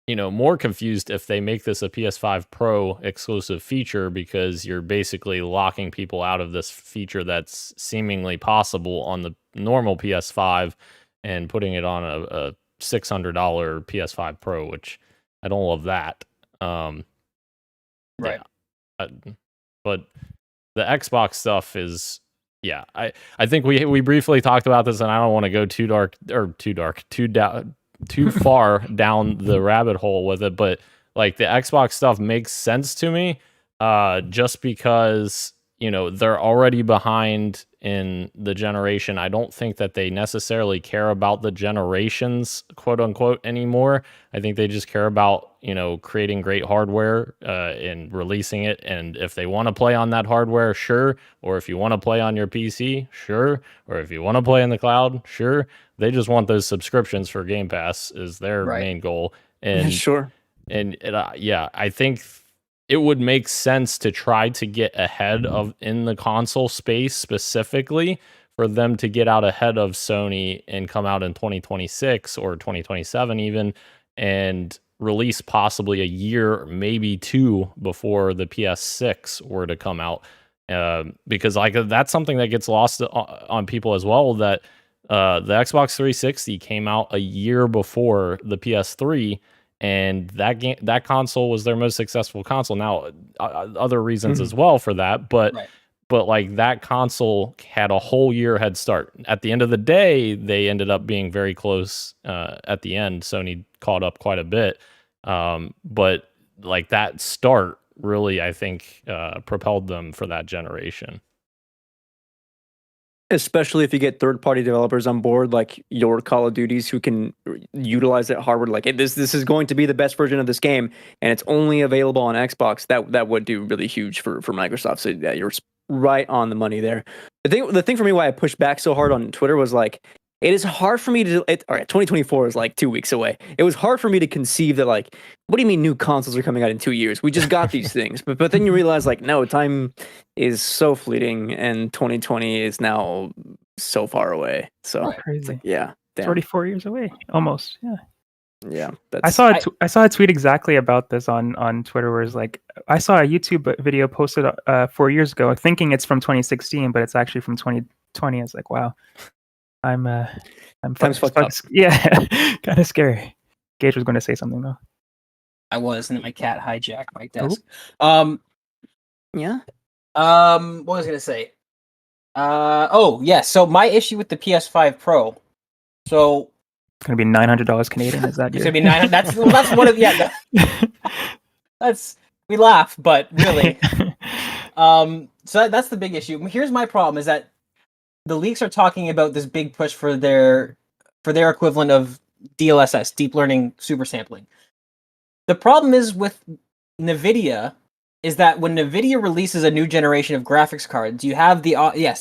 more confused if they make this a PS5 Pro exclusive feature, because you're basically locking people out of this feature that's seemingly possible on the normal PS5 and putting it on a $600 PS5 Pro, which I don't love that. Right. Yeah. But the Xbox stuff is, I think we briefly talked about this, and I don't want to go too far down the rabbit hole with it, but like, the Xbox stuff makes sense to me, just because they're already behind in the generation. I don't think that they necessarily care about the generations, quote unquote, anymore. I think they just care about, creating great hardware and releasing it. And if they want to play on that hardware, sure. Or if you want to play on your PC, sure. Or if you want to play in the cloud, sure. They just want those subscriptions for Game Pass is their main goal. And sure. And I think it would make sense to try to get ahead of in the console space specifically for them to get out ahead of Sony and come out in 2026 or 2027 even, and release possibly a year, maybe two before the PS6 were to come out. Because like that's something that gets lost on people as well, that the Xbox 360 came out a year before the PS3, and that console was their most successful console. Now, other reasons as well for that, but like that console had a whole year head start. At the end of the day, they ended up being very close. At the end, Sony caught up quite a bit, but like that start really, I think, propelled them for that generation. Especially if you get third-party developers on board, like your Call of Duties, who can utilize that hardware. Like, this is going to be the best version of this game, and it's only available on Xbox. That would do really huge for Microsoft. So yeah, you're right on the money there. The thing for me why I pushed back so hard on Twitter was like, it is hard for me to. All right, 2024 is like 2 weeks away. It was hard for me to conceive that, like, what do you mean new consoles are coming out in 2 years? We just got these things. But then you realize, like, no, time is so fleeting, and 2020 is now so far away. So crazy. like, yeah, It's already 4 years away, almost. Yeah. Yeah. I saw a tweet exactly about this on Twitter, where it's like, I saw a YouTube video posted 4 years ago, thinking it's from 2016, but it's actually from 2020. It's like, wow. I'm Time's fucked up. Yeah, kind of scary. Gage was going to say something though. I was, and then my cat hijacked my desk. Yeah. What was I gonna say? So my issue with the PS5 Pro. So it's gonna be $900 Canadian. Is that? It's gonna be $900. That's one of that's we laugh, but really. So that's the big issue. Here's my problem: is that the leaks are talking about this big push for their equivalent of DLSS, deep learning super sampling. The problem is with NVIDIA is that when NVIDIA releases a new generation of graphics cards, you have the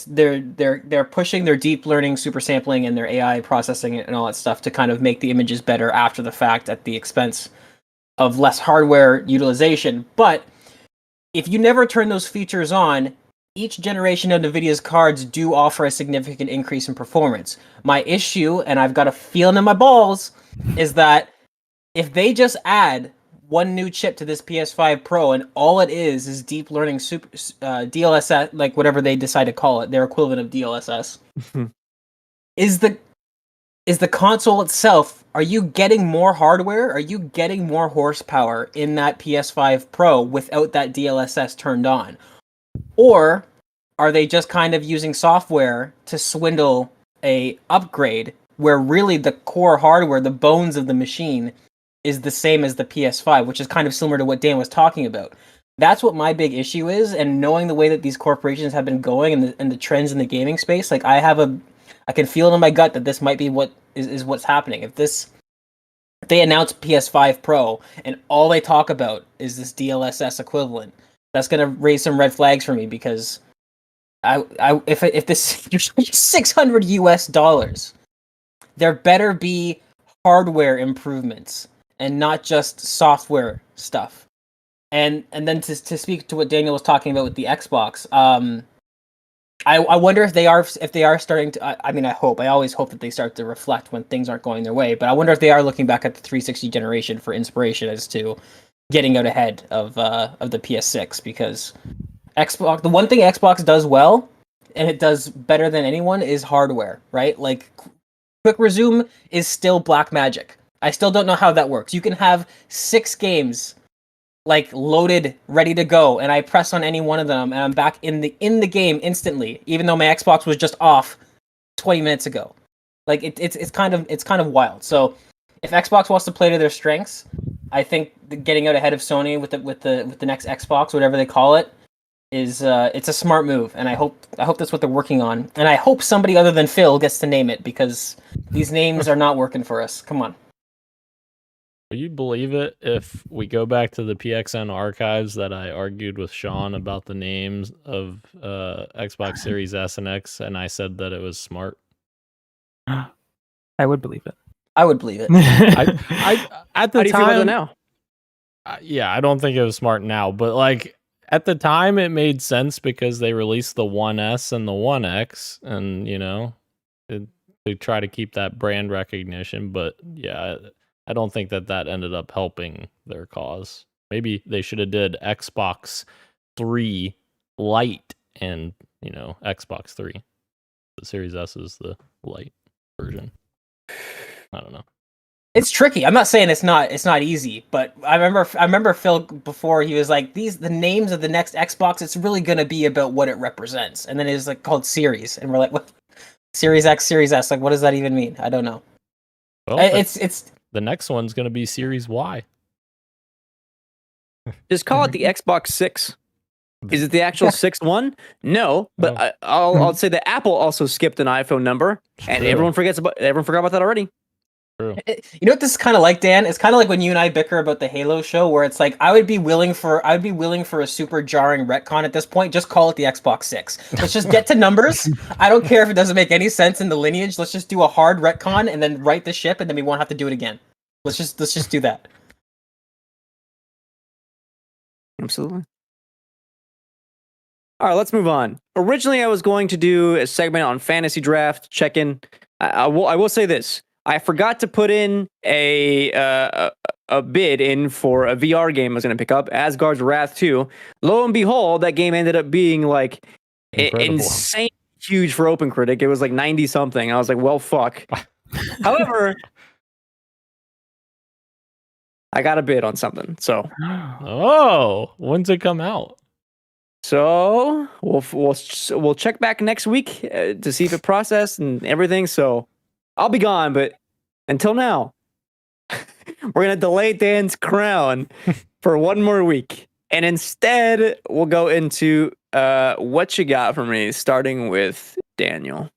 they're pushing their deep learning super sampling and their AI processing and all that stuff to kind of make the images better after the fact at the expense of less hardware utilization. But if you never turn those features on, each generation of NVIDIA's cards do offer a significant increase in performance. My issue, and I've got a feeling in my balls, is that if they just add one new chip to this PS5 Pro and all it is deep learning super DLSS, like whatever they decide to call it, their equivalent of DLSS, is the console itself, are you getting more hardware? Are you getting more horsepower in that PS5 Pro without that DLSS turned on? Or are they just kind of using software to swindle a upgrade where really the core hardware, the bones of the machine, is the same as the PS5, which is kind of similar to what Dan was talking about. That's what my big issue is, and knowing the way that these corporations have been going and the trends in the gaming space, like I can feel it in my gut that this might be what is what's happening. If they announce PS5 Pro and all they talk about is this DLSS equivalent, that's gonna raise some red flags for me, because if this you're $600, there better be hardware improvements and not just software stuff. And then to speak to what Daniel was talking about with the Xbox, I wonder if they are starting to. I mean, I always hope that they start to reflect when things aren't going their way. But I wonder if they are looking back at the 360 generation for inspiration as to getting out ahead of the PS6, because Xbox. The one thing Xbox does well, and it does better than anyone, is hardware. Right? Like, Quick Resume is still black magic. I still don't know how that works. You can have 6 games like loaded, ready to go, and I press on any one of them, and I'm back in the game instantly, even though my Xbox was just off 20 minutes ago. Like it's kind of wild. So if Xbox wants to play to their strengths, I think getting out ahead of Sony with the next Xbox, whatever they call it, is it's a smart move, and I hope that's what they're working on, and I hope somebody other than Phil gets to name it, because these names are not working for us. Come on. Will you believe it if we go back to the PXN archives that I argued with Sean about the names of Xbox Series S and X, and I said that it was smart? I would believe it. I would believe it. I at the How do you feel about it time now? yeah, I don't think it was smart now, but like at the time it made sense because they released the 1S and the 1X, and they try to keep that brand recognition. But yeah, I don't think that ended up helping their cause. Maybe they should have did Xbox 3 Lite and Xbox 3. The Series S is the Lite version. I don't know. It's tricky. I'm not saying it's not easy, but I remember Phil before, he was like, the names of the next Xbox, it's really gonna be about what it represents. And then it was like called Series, and we're like, what? Series X, Series S, like what does that even mean? I don't know. Well, it's the next one's gonna be Series Y. Just call it the Xbox 6. Is it the actual sixth one? No, but I'll say that Apple also skipped an iPhone number, and everyone forgot about that already. True. You know what this is kind of like, Dan? It's kind of like when you and I bicker about the Halo show, where it's like I would be willing for a super jarring retcon at this point. Just call it the Xbox 6. Let's just get to numbers. I don't care if it doesn't make any sense in the lineage. Let's just do a hard retcon and then right the ship, and then we won't have to do it again. Let's just do that. Absolutely. All right, let's move on. Originally, I was going to do a segment on fantasy draft check-in. I will say this. I forgot to put in a bid in for a VR game I was going to pick up, Asgard's Wrath 2. Lo and behold, that game ended up being like insane huge for OpenCritic. It was like 90 something. I was like, well, fuck. However, I got a bid on something. So, when's it come out? So we'll check back next week to see if it processed and everything. So I'll be gone, but until now, we're gonna delay Dan's crown for one more week, and instead we'll go into what you got for me, starting with Daniel.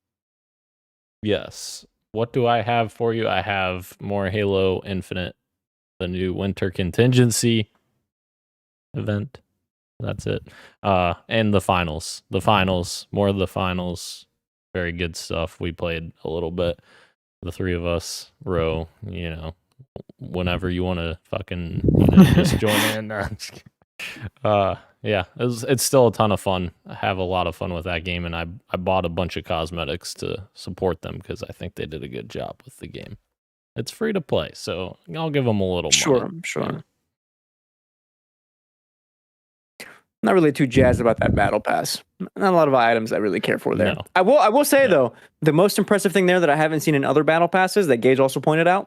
Yes. What do I have for you? I have more Halo Infinite, the new Winter Contingency event. That's it. And the finals. More of the finals. Very good stuff. We played a little bit. The three of us, Ro, whenever you want to fucking just join in. Yeah, it's still a ton of fun. I have a lot of fun with that game, and I bought a bunch of cosmetics to support them because I think they did a good job with the game. It's free to play, so I'll give them a little money. Sure. Not really too jazzed about that battle pass. Not a lot of items I really care for there. No. I will say though, the most impressive thing there that I haven't seen in other battle passes that Gage also pointed out,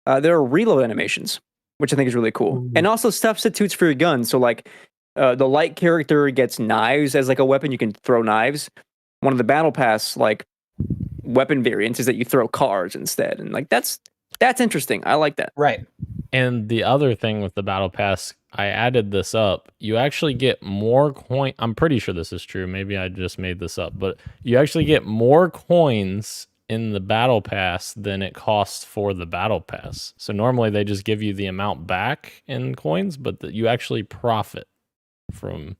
there are reload animations, which I think is really cool, and also substitutes for your gun. So like, the light character gets knives as like a weapon. You can throw knives. One of the battle pass like weapon variants is that you throw cars instead, and like that's interesting. I like that. Right. And the other thing with the battle pass, I added this up. You actually get more coin. I'm pretty sure this is true. Maybe I just made this up, but you actually get more coins in the battle pass than it costs for the battle pass. So normally they just give you the amount back in coins, but you actually profit from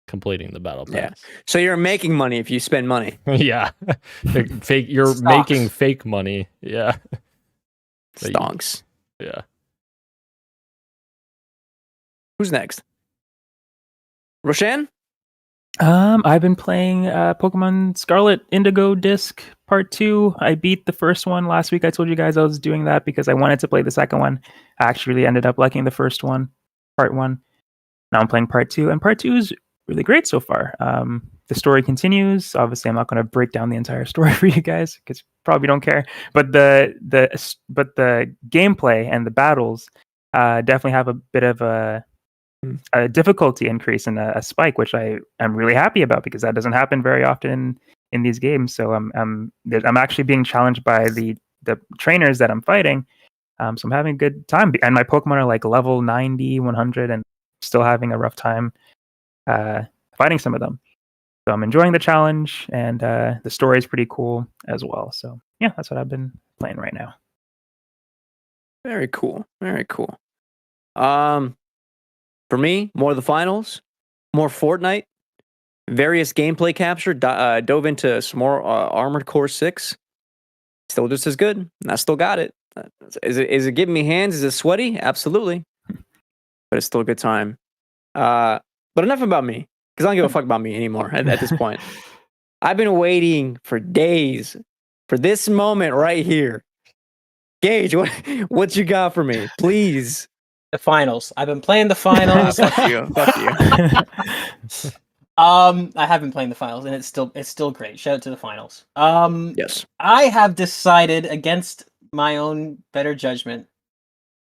completing the battle pass. Yeah. So you're making money if you spend money. Yeah. Fake. You're making fake money. Yeah. Stonks. Yeah. Who's next? Roshan? I've been playing Pokemon Scarlet Indigo Disc Part 2. I beat the first one last week. I told you guys I was doing that because I wanted to play the second one. I actually ended up liking the first one, Part 1. Now I'm playing Part 2, and Part 2 is really great so far. The story continues. Obviously, I'm not going to break down the entire story for you guys because you probably don't care. But the gameplay and the battles definitely have a bit of a difficulty increase and a spike, which I'm really happy about because that doesn't happen very often in these games. So I'm actually being challenged by the trainers that I'm fighting. So I'm having a good time, and my Pokemon are like level 90, 100, and still having a rough time fighting some of them. So I'm enjoying the challenge, and the story is pretty cool as well. So yeah, that's what I've been playing right now. Very cool. Very cool. For me, more of the finals, more Fortnite, various gameplay capture, dove into some more Armored Core 6. Still just as good. And I still got it. Is it giving me hands? Is it sweaty? Absolutely. but it's still a good time. But enough about me, because I don't give a fuck about me anymore at this point. I've been waiting for days for this moment right here. Gage, what you got for me, please? The finals. I've been playing the finals. Fuck you. Fuck you. I have been playing the finals, and it's still great. Shout out to the finals. Yes. I have decided against my own better judgment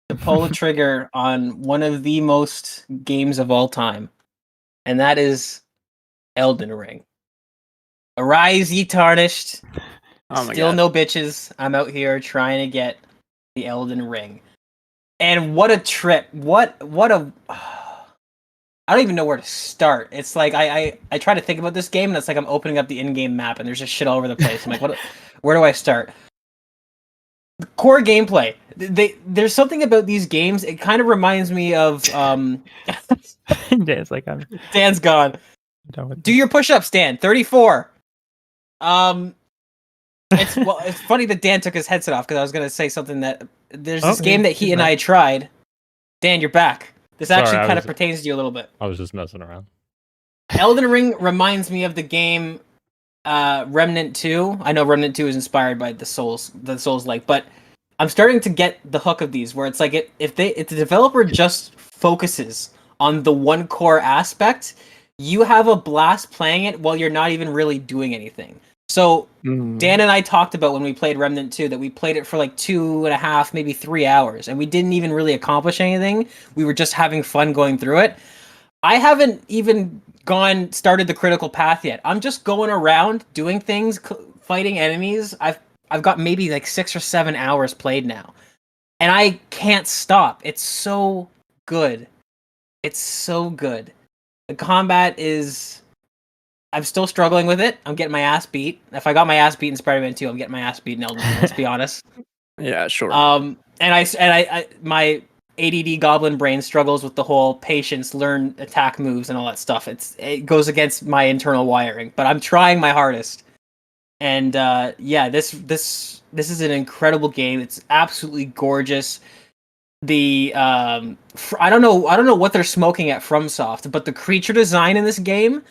to pull the trigger on one of the most games of all time, and that is Elden Ring. Arise, ye tarnished. Oh my Still God. no bitches. I'm out here trying to get the Elden Ring. And what a trip. What a I don't even know where to start. It's like I try to think about this game, and it's like I'm opening up the in-game map, and there's just shit all over the place. I'm like, where do I start? The core gameplay. There's something about these games. It kind of reminds me of Dan's like, I'm Dan's gone. done with Do your push-ups, Dan. 34. It's funny that Dan took his headset off, because I was gonna say something that there's this game that he and I tried. Dan, you're back. This Sorry, actually I kind of was- pertains to you a little bit. I was just messing around. Elden Ring reminds me of the game Remnant 2. I know Remnant 2 is inspired by the Souls like, but I'm starting to get the hook of these, where it's like if the developer just focuses on the one core aspect, you have a blast playing it while you're not even really doing anything. So Dan and I talked about when we played Remnant 2 that we played it for like 2.5, maybe 3 hours, and we didn't even really accomplish anything. We were just having fun going through it. I haven't even started the critical path yet. I'm just going around doing things, fighting enemies. I've got maybe like 6 or 7 hours played now, and I can't stop. It's so good. It's so good. The combat is... I'm still struggling with it. I'm getting my ass beat. If I got my ass beat in Spider-Man 2, I'm getting my ass beat in Elden Ring, let's be honest. Yeah, sure. And I my ADD goblin brain struggles with the whole patience, learn attack moves and all that stuff. It goes against my internal wiring, but I'm trying my hardest. And yeah, this is an incredible game. It's absolutely gorgeous. The I don't know what they're smoking at FromSoft, but the creature design in this game,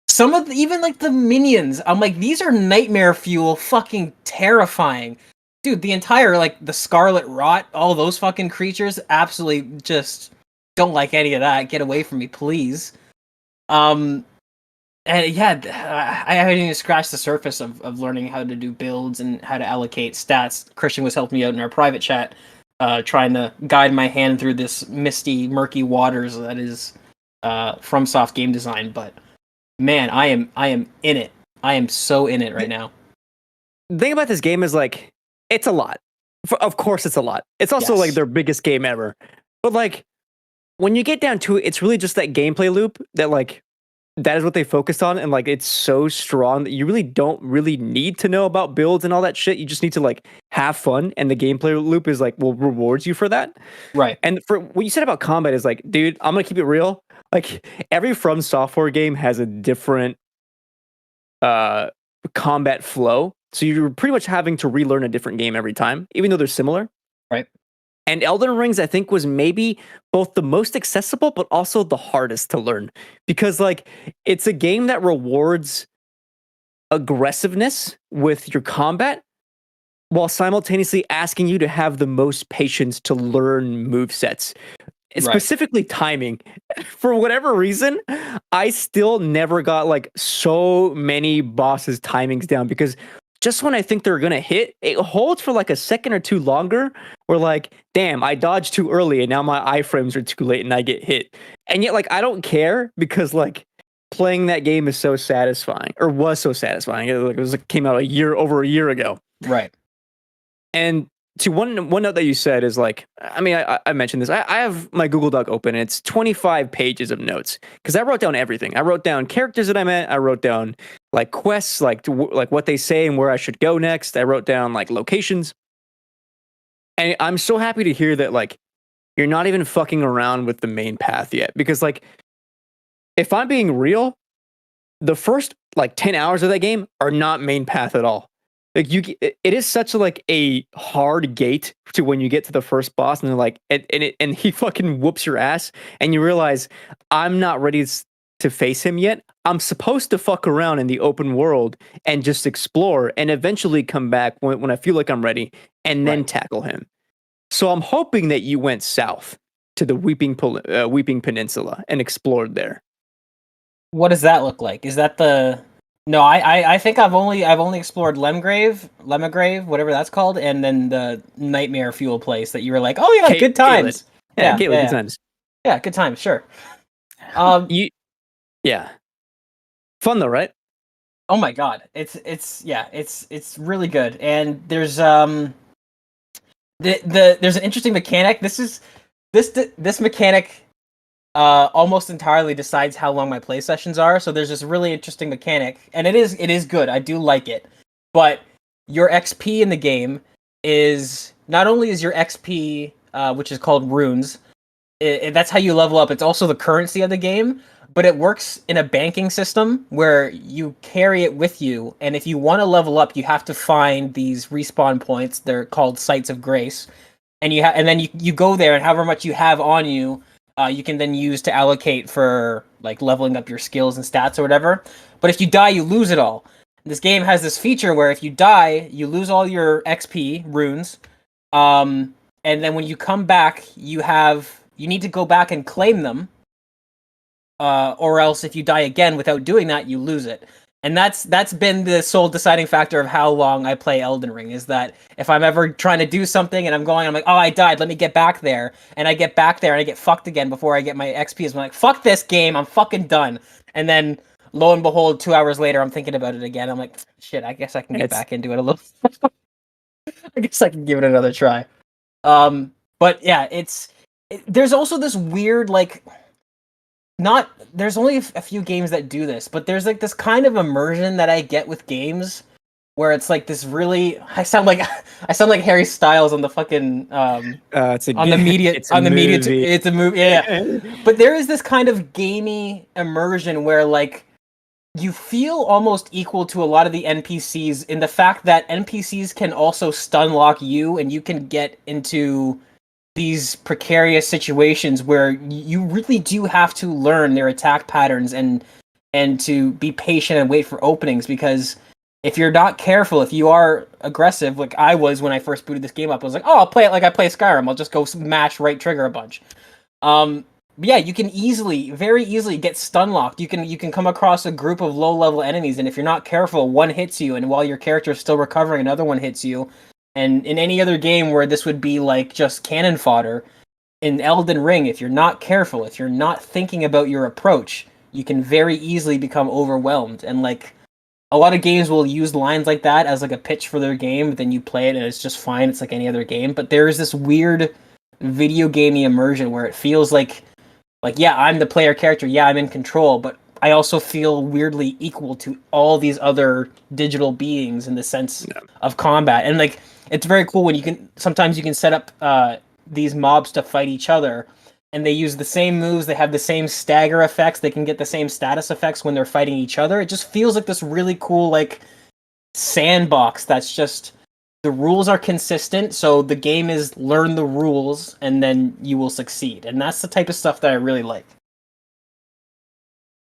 some of even like the minions, I'm like, these are nightmare fuel, fucking terrifying. Dude, the entire, like, the Scarlet Rot, all those fucking creatures, absolutely just don't like any of that. Get away from me, please. And yeah, I haven't even scratched the surface of learning how to do builds and how to allocate stats. Christian was helping me out in our private chat, trying to guide my hand through this misty, murky waters that is FromSoft game design. But man, I am in it. I am so in it right now. The thing about this game is, like, it's a lot. Of course, it's a lot. It's also Yes. like their biggest game ever. But like, when you get down to it, it's really just that gameplay loop that, like, that is what they focused on, and like, it's so strong that you really don't really need to know about builds and all that shit. You just need to like have fun, and the gameplay loop is like will rewards you for that. Right. And for what you said about combat is like, dude, I'm gonna keep it real. Like, every From Software game has a different combat flow. So you're pretty much having to relearn a different game every time, even though they're similar. Right. And Elden Rings, I think, was maybe both the most accessible, but also the hardest to learn. Because, like, it's a game that rewards aggressiveness with your combat, while simultaneously asking you to have the most patience to learn movesets. Right. Specifically timing. For whatever reason, I still never got like so many bosses' timings down, because just when I think they're gonna hit, it holds for like a second or two longer. We're like, damn, I dodged too early and now my iframes are too late and I get hit. And yet, like, I don't care, because like playing that game is so satisfying, or was so satisfying. It came out over a year ago. Right. And to one note that you said is like, I mean, I mentioned this. I have my Google Doc open. And it's 25 pages of notes, because I wrote down everything. I wrote down characters that I met. I wrote down like quests, like what they say and where I should go next. I wrote down like locations. And I'm so happy to hear that like you're not even fucking around with the main path yet, because like, if I'm being real, the first like 10 hours of that game are not main path at all. Like it is such like a hard gate to when you get to the first boss, and they're like, and he fucking whoops your ass, and you realize I'm not ready to face him yet. I'm supposed to fuck around in the open world and just explore, and eventually come back when I feel like I'm ready, and then tackle him. So I'm hoping that you went south to the Weeping Peninsula and explored there. What does that look like? Is that the? No, I think I've only explored Lemgrave, whatever that's called, and then the Nightmare Fuel place that you were like, oh yeah, good times. Good times. Yeah, good times. Sure. Yeah, fun though, right? Oh my god, it's really good, and there's there's an interesting mechanic. This mechanic almost entirely decides how long my play sessions are. So there's this really interesting mechanic, and it is good. I do like it, but your XP in the game is not only is your XP, which is called runes, that's how you level up. It's also the currency of the game, but it works in a banking system where you carry it with you, and if you want to level up, you have to find these respawn points. They're called sites of grace, and then you go there, and however much you have on you, you can then use to allocate for like leveling up your skills and stats or whatever. But if you die, you lose it all. This game has this feature where if you die, you lose all your XP runes, and then when you come back, you need to go back and claim them, or else if you die again without doing that, you lose it. And that's been the sole deciding factor of how long I play Elden Ring, is that if I'm ever trying to do something and I'm like, oh, I died, let me get back there. And I get back there and I get fucked again before I get my XP. I'm like, fuck this game, I'm fucking done. And then, lo and behold, 2 hours later, I'm thinking about it again. I'm like, shit, I guess I can get back into it a little. I guess I can give it another try. But yeah, there's also this weird, like... there's only a few games that do this, but there's like this kind of immersion that I get with games where it's like this really, I sound like Harry Styles on the fucking it's a movie, yeah. But there is this kind of gamey immersion where like you feel almost equal to a lot of the NPCs in the fact that NPCs can also stun lock you, and you can get into these precarious situations where you really do have to learn their attack patterns and to be patient and wait for openings, because if you're not careful, if you are aggressive, like I was when I first booted this game up, I was like, oh, I'll play it like I play Skyrim. I'll just go mash right trigger a bunch. But yeah, you can very easily get stun locked. You can come across a group of low level enemies, and if you're not careful, one hits you, and while your character is still recovering, another one hits you. And in any other game where this would be like just cannon fodder, in Elden Ring, if you're not careful, if you're not thinking about your approach, you can very easily become overwhelmed. And like a lot of games will use lines like that as like a pitch for their game, but then you play it and it's just fine. It's like any other game. But there is this weird video gamey immersion where it feels like yeah, I'm the player character, yeah, I'm in control, but I also feel weirdly equal to all these other digital beings in the sense of combat. And like, it's very cool when sometimes you can set up these mobs to fight each other, and they use the same moves, they have the same stagger effects, they can get the same status effects when they're fighting each other. It just feels like this really cool, like, sandbox that's just, the rules are consistent, so the game is learn the rules, and then you will succeed. And that's the type of stuff that I really like.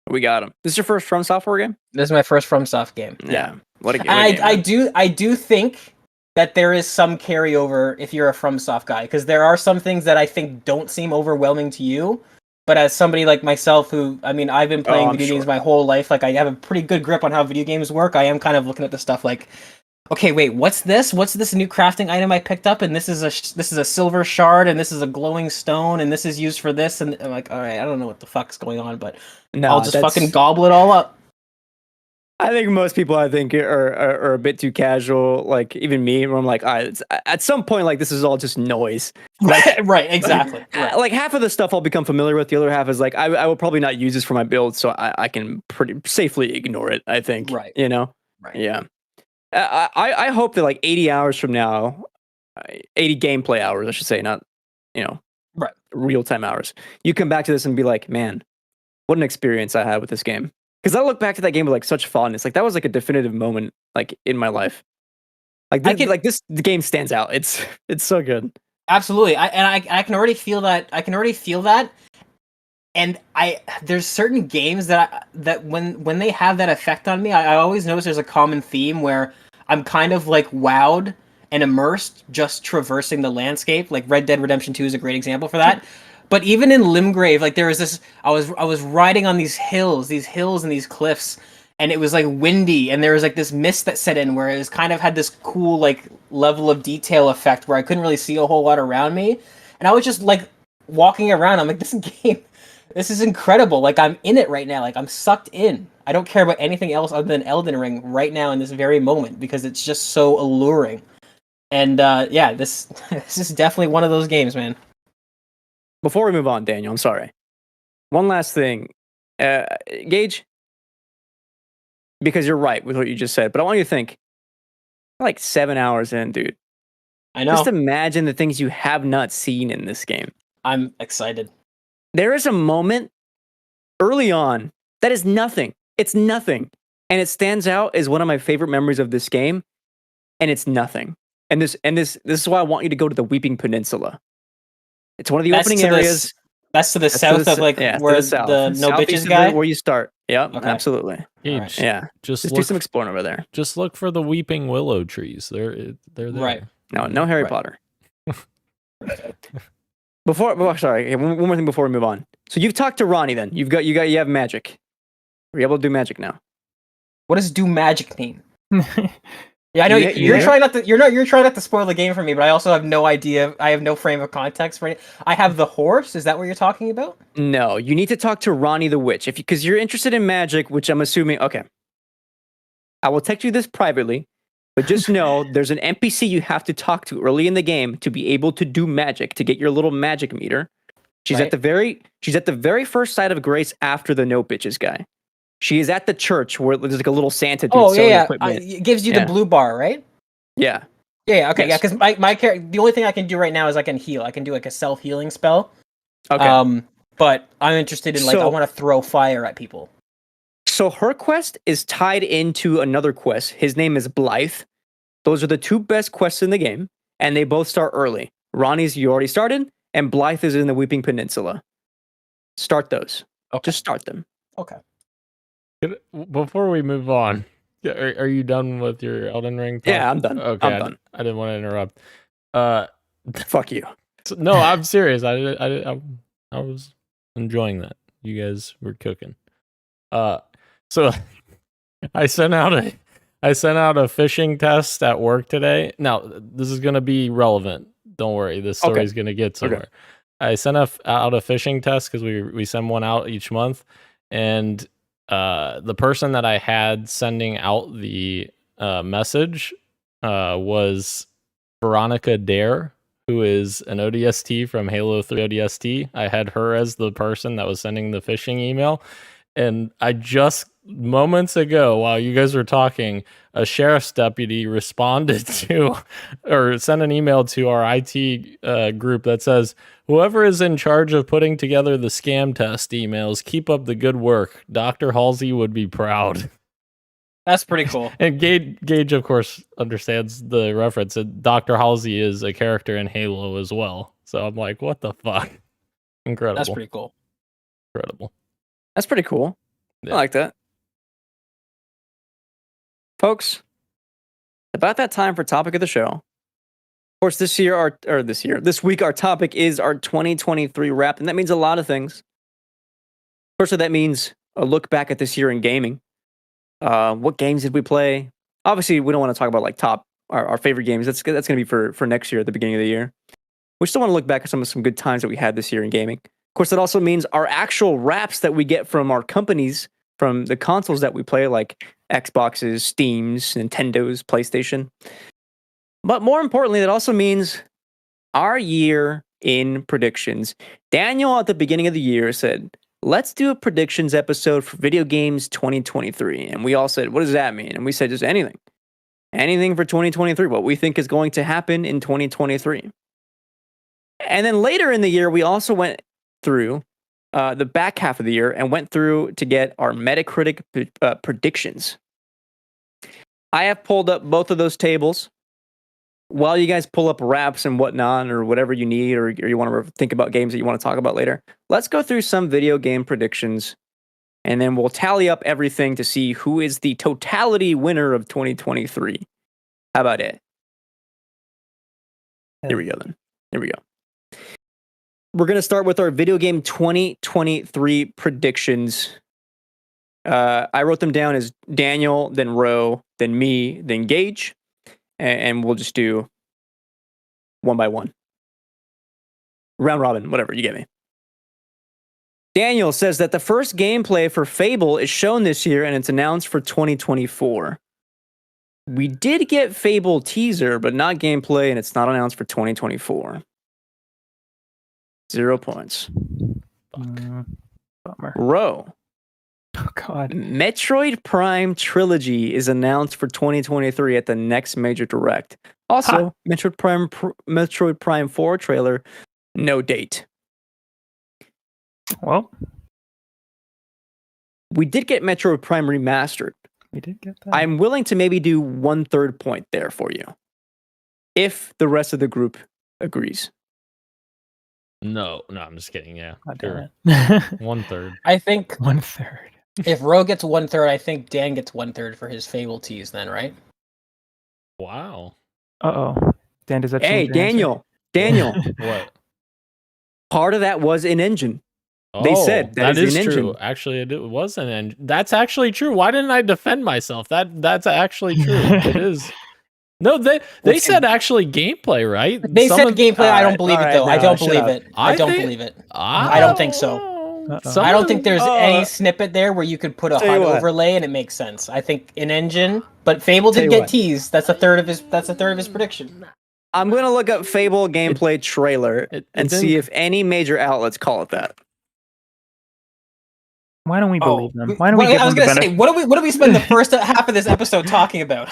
We got him. This is your first From Software game? This is my first FromSoft game. Yeah. What a game. I do think that there is some carryover if you're a FromSoft guy, because there are some things that I think don't seem overwhelming to you. But as somebody like myself who, I mean, I've been playing video games my whole life, like I have a pretty good grip on how video games work. I am kind of looking at the stuff like, okay, wait, what's this? What's this new crafting item I picked up? And this is a silver shard, and this is a glowing stone, and this is used for this. And I'm like, all right, I don't know what the fuck's going on, but I'll just fucking gobble it all up. I think most people, are a bit too casual. Like even me, where I'm like, all right, at some point, like this is all just noise. Like, right, exactly. Like half of the stuff I'll become familiar with. The other half is like I will probably not use this for my build, so I can pretty safely ignore it. I think. Right. You know. Right. Yeah. I hope that like 80 hours from now, 80 gameplay hours, I should say, not, right, real time hours. You come back to this and be like, man, what an experience I had with this game. Because I look back to that game with like such fondness. Like that was like a definitive moment like in my life. The game stands out. It's so good. Absolutely. I can already feel that. And there's certain games that when they have that effect on me, I always notice there's a common theme where I'm kind of like wowed and immersed just traversing the landscape. Like Red Dead Redemption 2 is a great example for that. But even in Limgrave, like there was this, I was riding on these hills and these cliffs, and it was like windy, and there was like this mist that set in where it was kind of had this cool like level of detail effect where I couldn't really see a whole lot around me, and I was just like walking around. I'm like, this game, this is incredible. Like I'm in it right now. Like I'm sucked in. I don't care about anything else other than Elden Ring right now in this very moment because it's just so alluring. And yeah, this is definitely one of those games, man. Before we move on, Daniel, I'm sorry. One last thing. Gage, because you're right with what you just said, but I want you to think, like 7 hours in, dude. I know. Just imagine the things you have not seen in this game. I'm excited. There is a moment early on that is nothing. It's nothing. And it stands out as one of my favorite memories of this game, and it's nothing. And this is why I want you to go to the Weeping Peninsula. It's one of the opening areas. That's to the south of like where the no bitches guy. Where you start. Yep, Okay. Absolutely. Gage, Yeah, just do some exploring over there. Just look for the weeping willow trees. They're there. Right. No Harry Potter. Sorry, one more thing before we move on. So you've talked to Ronnie. Then you have magic. Are you able to do magic now? What does do magic mean? Yeah, I know you're trying not to. You're trying not to spoil the game for me, but I also have no idea. I have no frame of context for it. I have the horse. Is that what you're talking about? No, you need to talk to Ronnie the Witch because you're interested in magic, which I'm assuming. Okay, I will text you this privately, but just know there's an NPC you have to talk to early in the game to be able to do magic to get your little magic meter. She's at the very first side of Grace after the no bitches guy. She is at the church where there's like a little Santa dude selling equipment. It gives you the blue bar, right? Yeah. Yeah. Okay. Yes. Yeah. Because my character, the only thing I can do right now is I can heal. I can do like a self healing spell. Okay. But I'm interested in I want to throw fire at people. So her quest is tied into another quest. His name is Blythe. Those are the two best quests in the game, and they both start early. Ronnie's you already started, and Blythe is in the Weeping Peninsula. Start those. Okay. Just start them. Okay. Before we move on, are you done with your Elden Ring talk? Yeah, I'm done. Okay, I'm done. I didn't want to interrupt. Fuck you. No, I'm serious. I was enjoying that. You guys were cooking. So I sent out a phishing test at work today. Now this is gonna be relevant. Don't worry, this story is gonna get somewhere. Okay. I sent out a phishing test because we send one out each month, and the person that I had sending out the message was Veronica Dare, who is an ODST from Halo 3 ODST. I had her as the person that was sending the phishing email. And I just moments ago, while you guys were talking, a sheriff's deputy responded to or sent an email to our IT group that says, "Whoever is in charge of putting together the scam test emails, keep up the good work. Dr. Halsey would be proud." That's pretty cool. And Gage, of course, understands the reference. And Dr. Halsey is a character in Halo as well. So I'm like, what the fuck? Incredible. That's pretty cool. Incredible. That's pretty cool. Yeah. I like that. Folks, about that time for topic of the show. Of course, this week, our topic is our 2023 wrap, and that means a lot of things. Firstly, that means a look back at this year in gaming. What games did we play? Obviously, we don't want to talk about like our favorite games. That's going to be for next year at the beginning of the year. We still want to look back at some good times that we had this year in gaming. Of course, that also means our actual wraps that we get from our companies, from the consoles that we play, like Xboxes, Steams, Nintendos, PlayStation. But more importantly, that also means our year in predictions. Daniel, at the beginning of the year, said, let's do a predictions episode for video games 2023. And we all said, what does that mean? And we said, just anything. Anything for 2023, what we think is going to happen in 2023. And then later in the year, we also went through the back half of the year and went through to get our Metacritic predictions. I have pulled up both of those tables while you guys pull up raps and whatnot, or whatever you need, or you want to think about games that you want to talk about later, let's go through some video game predictions, and then we'll tally up everything to see who is the totality winner of 2023. How about it? Here we go then. Here we go. We're going to start with our video game 2023 predictions. I wrote them down as Daniel, then Ro, then me, then Gage. And we'll just do one by one. Round robin, whatever, you get me. Daniel says that the first gameplay for Fable is shown this year and it's announced for 2024. We did get Fable teaser, but not gameplay, and it's not announced for 2024. 0 points. Bummer. Ro. Oh, God. Metroid Prime Trilogy is announced for 2023 at the next major direct. Also, Metroid Prime 4 trailer, no date. Well, we did get Metroid Prime Remastered. we did get that. I'm willing to maybe do 1/3 point there for you, if the rest of the group agrees. No, I'm just kidding. Yeah, God sure. damn it. 1/3. I think 1/3. if Ro gets 1/3, I think Dan gets 1/3 for his Fable tease. Then, right? Wow. Uh-oh. Dan, does that Hey, change your answer? Daniel, What? part of that was in engine. They said that is an true. engine. Actually, it was an engine. That's actually true. Why didn't I defend myself? That's actually true. It is. No, they said actually gameplay, right? They said gameplay. I don't believe it alright, though. I no, don't shut believe up. it. I don't believe it. I don't think so. Uh-oh. I don't think there's any snippet there where you could put a Tell you HUD what. overlay and it makes sense. I think in engine, but Fable Tell did you get what. teased. That's a third of his prediction. I'm going to look up Fable gameplay trailer it and didn't- see if any major outlets call it that. Why don't we believe them? Why don't Well, we give I was them the gonna say, benefit? what do we spend the first half of this episode talking about?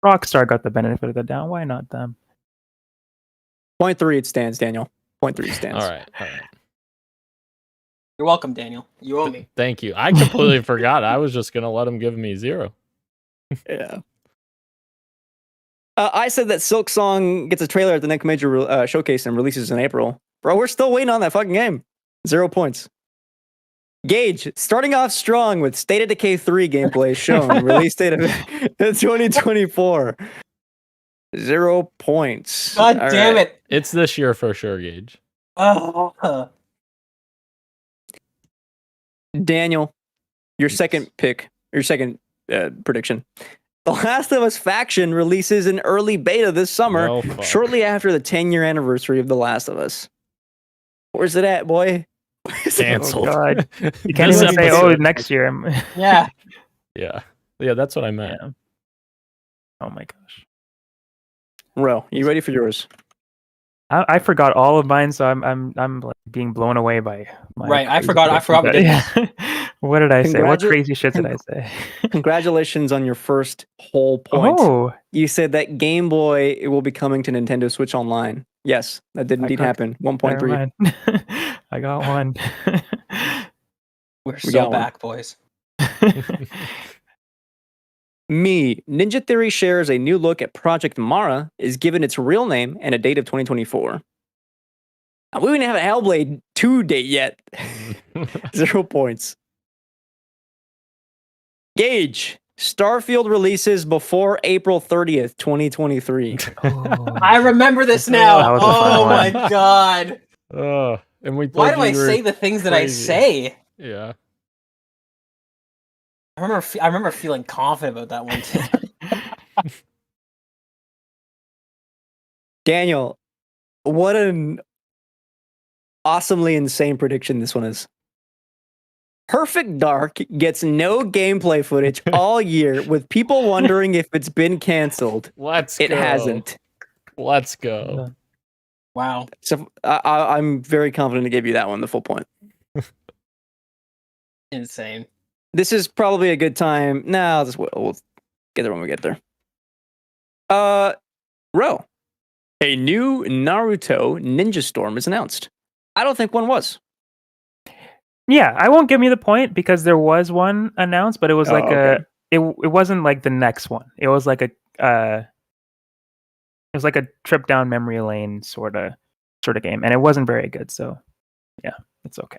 Rockstar got the benefit of the doubt. Why not them? 0.3 it stands, Daniel. 0.3 it stands. All right. You're welcome, Daniel. You owe me. Thank you. I completely forgot. I was just gonna let him give me 0. Yeah. I said that Silk Song gets a trailer at the next major showcase and releases in April. Bro, we're still waiting on that fucking game. 0 points. Gage, starting off strong with State of Decay 3 gameplay shown. Release date of 2024. 0 points. God All damn right. it! It's this year for sure, Gage. Oh, Daniel, your second pick, your second prediction. The Last of Us faction releases an early beta this summer, Well, fuck. shortly after the 10-year anniversary of The Last of Us. Where's it at, boy? Canceled. Oh, God. You can't This even say, episode- oh, next year. yeah. Yeah, that's what I meant. Yeah. Oh my gosh. Ro, you ready for yours? I forgot all of mine, so I'm like being blown away by my Right, I crazy forgot predictions. we did Yeah. What did I say? What Congratu- crazy shit did I say? Congratulations on your first whole point. Oh, You said that Game Boy will be coming to Nintendo Switch Online. Yes, that did indeed happen. never 1.3. mind. I got one. We're We so got one. back, boys. Me, Ninja Theory shares a new look at Project Mara, is given its real name and a date of 2024. We don't even have a Hellblade 2 date yet. 0 points. Gage, Starfield releases before April 30th, 2023. Oh. I remember this now. That was a fun Oh one. my god! And we Why thought do I you were say the things that I crazy. say? Yeah. I remember feeling confident about that one too. Daniel, what an awesomely insane prediction this one is. Perfect Dark gets no gameplay footage all year, with people wondering if it's been canceled. It It hasn't. Let's go. Wow. So I'm very confident to give you that one the full point. Insane. This is probably a good time. Nah, we'll get there when we get there. Ro, a new Naruto Ninja Storm is announced. I don't think one was. Yeah, I won't give me the point because there was one announced, but it was like okay. it wasn't like the next one. It was like a was like a trip down memory lane sort of game, and it wasn't very good. So yeah, it's okay.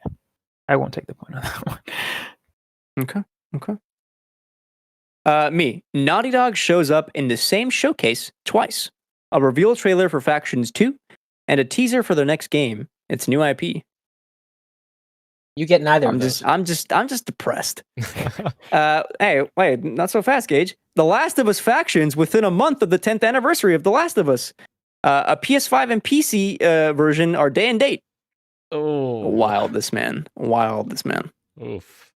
I won't take the point on that one. Okay. Me. Naughty Dog shows up in the same showcase twice. A reveal trailer for Factions 2 and a teaser for their next game. It's new IP. You get neither of those. I'm just depressed. Hey, wait, not so fast, Gage. The Last of Us Factions within a month of the 10th anniversary of The Last of Us. A PS5 and PC version are day and date. Oh, Wild, this man. Oof.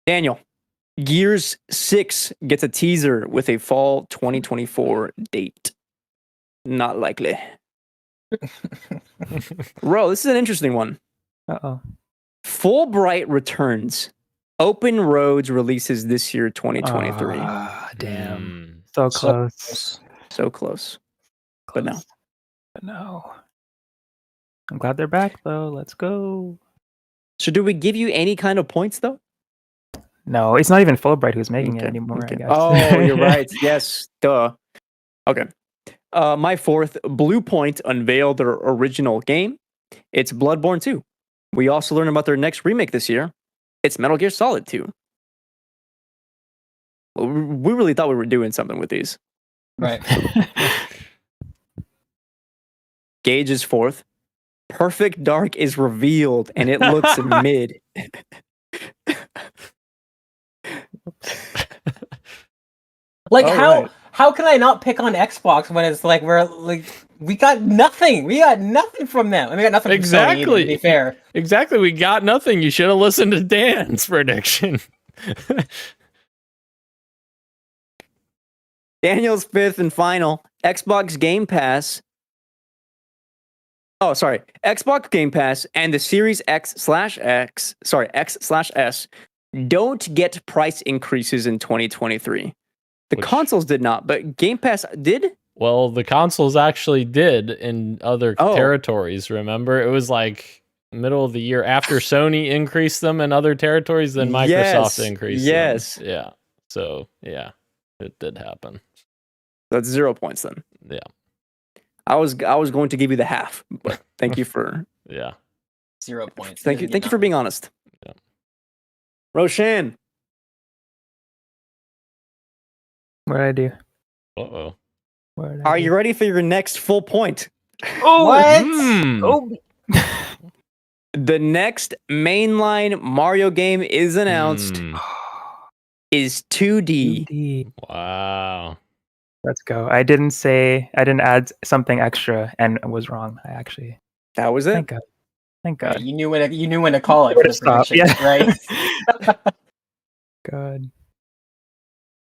Daniel, Gears 6 gets a teaser with a fall 2024 date. Not likely. Bro, this is an interesting one. Uh-oh. Fulbright returns. Open Roads releases this year, 2023. Damn. So close. So close. But no. But no. I'm glad they're back, though. Let's go. So do we give you any kind of points, though? No, it's not even Fulbright who's making it anymore, I guess. Oh, you're right. Yes, duh. Okay. My fourth, Blue Point unveiled their original game. It's Bloodborne 2. We also learned about their next remake this year. It's Metal Gear Solid 2. We really thought we were doing something with these. Right. Gage's fourth, Perfect Dark is revealed and it looks mid. Like All how can I not pick on Xbox when it's like we got nothing. We got nothing from them. I mean, we got nothing from Sony either, to be fair. Exactly. We got nothing. You should have listened to Dan's prediction. Daniel's fifth and final, Xbox Game Pass. Oh, sorry. Xbox Game Pass and the Series X/S don't get price increases in 2023. The consoles did not, but Game Pass did? Well, the consoles actually did in other territories, remember? It was like middle of the year after Sony increased them in other territories, then Microsoft increased them. Yeah. So, yeah, it did happen. That's 0 points then. Yeah. I was going to give you the half, but thank you for 0 points. Thank you for being honest. Yeah. Roshan. What did I do? Uh-oh. Are you ready for your next full point? Oh, what? Oh. The next mainline Mario game is announced. Is 2D. Wow. Let's go. I didn't add something extra and was wrong. That was it. Thank God. Right, you knew when to call it for the prediction, right? God.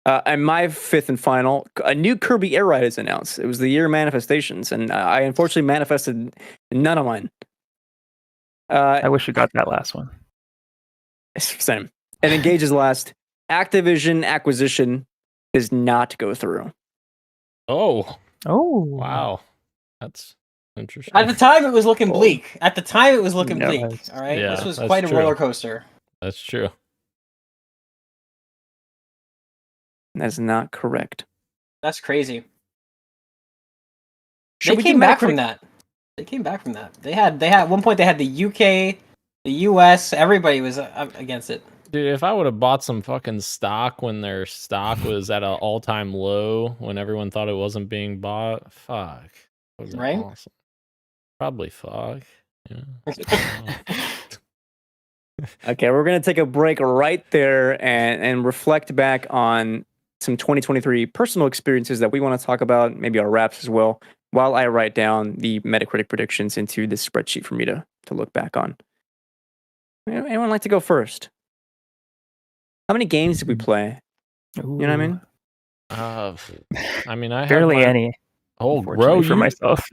And my fifth and final, a new Kirby Air Ride is announced. It was the year of manifestations, and I unfortunately manifested none of mine. I wish we got that last one. Same. And Engage's last. Activision acquisition does not go through. Oh. Wow. Wow. That's interesting. At the time, it was looking bleak. All right, Yeah, this was that's quite a true. roller coaster. That's true. That's not correct. That's crazy. Should They came back from that. They had at one point they had the UK, the US. Everybody was against it. Dude, if I would have bought some fucking stock when their stock was at an all-time low, when everyone thought it wasn't being bought, fuck. Wasn't Right? awesome. Probably fuck. Yeah. Okay, we're going to take a break right there and reflect back on some 2023 personal experiences that we want to talk about, maybe our wraps as well, while I write down the Metacritic predictions into this spreadsheet for me to look back on. Anyone like to go first? How many games did we play? Ooh. You know what I mean? I Barely any. Oh, Unfortunately, bro, for myself.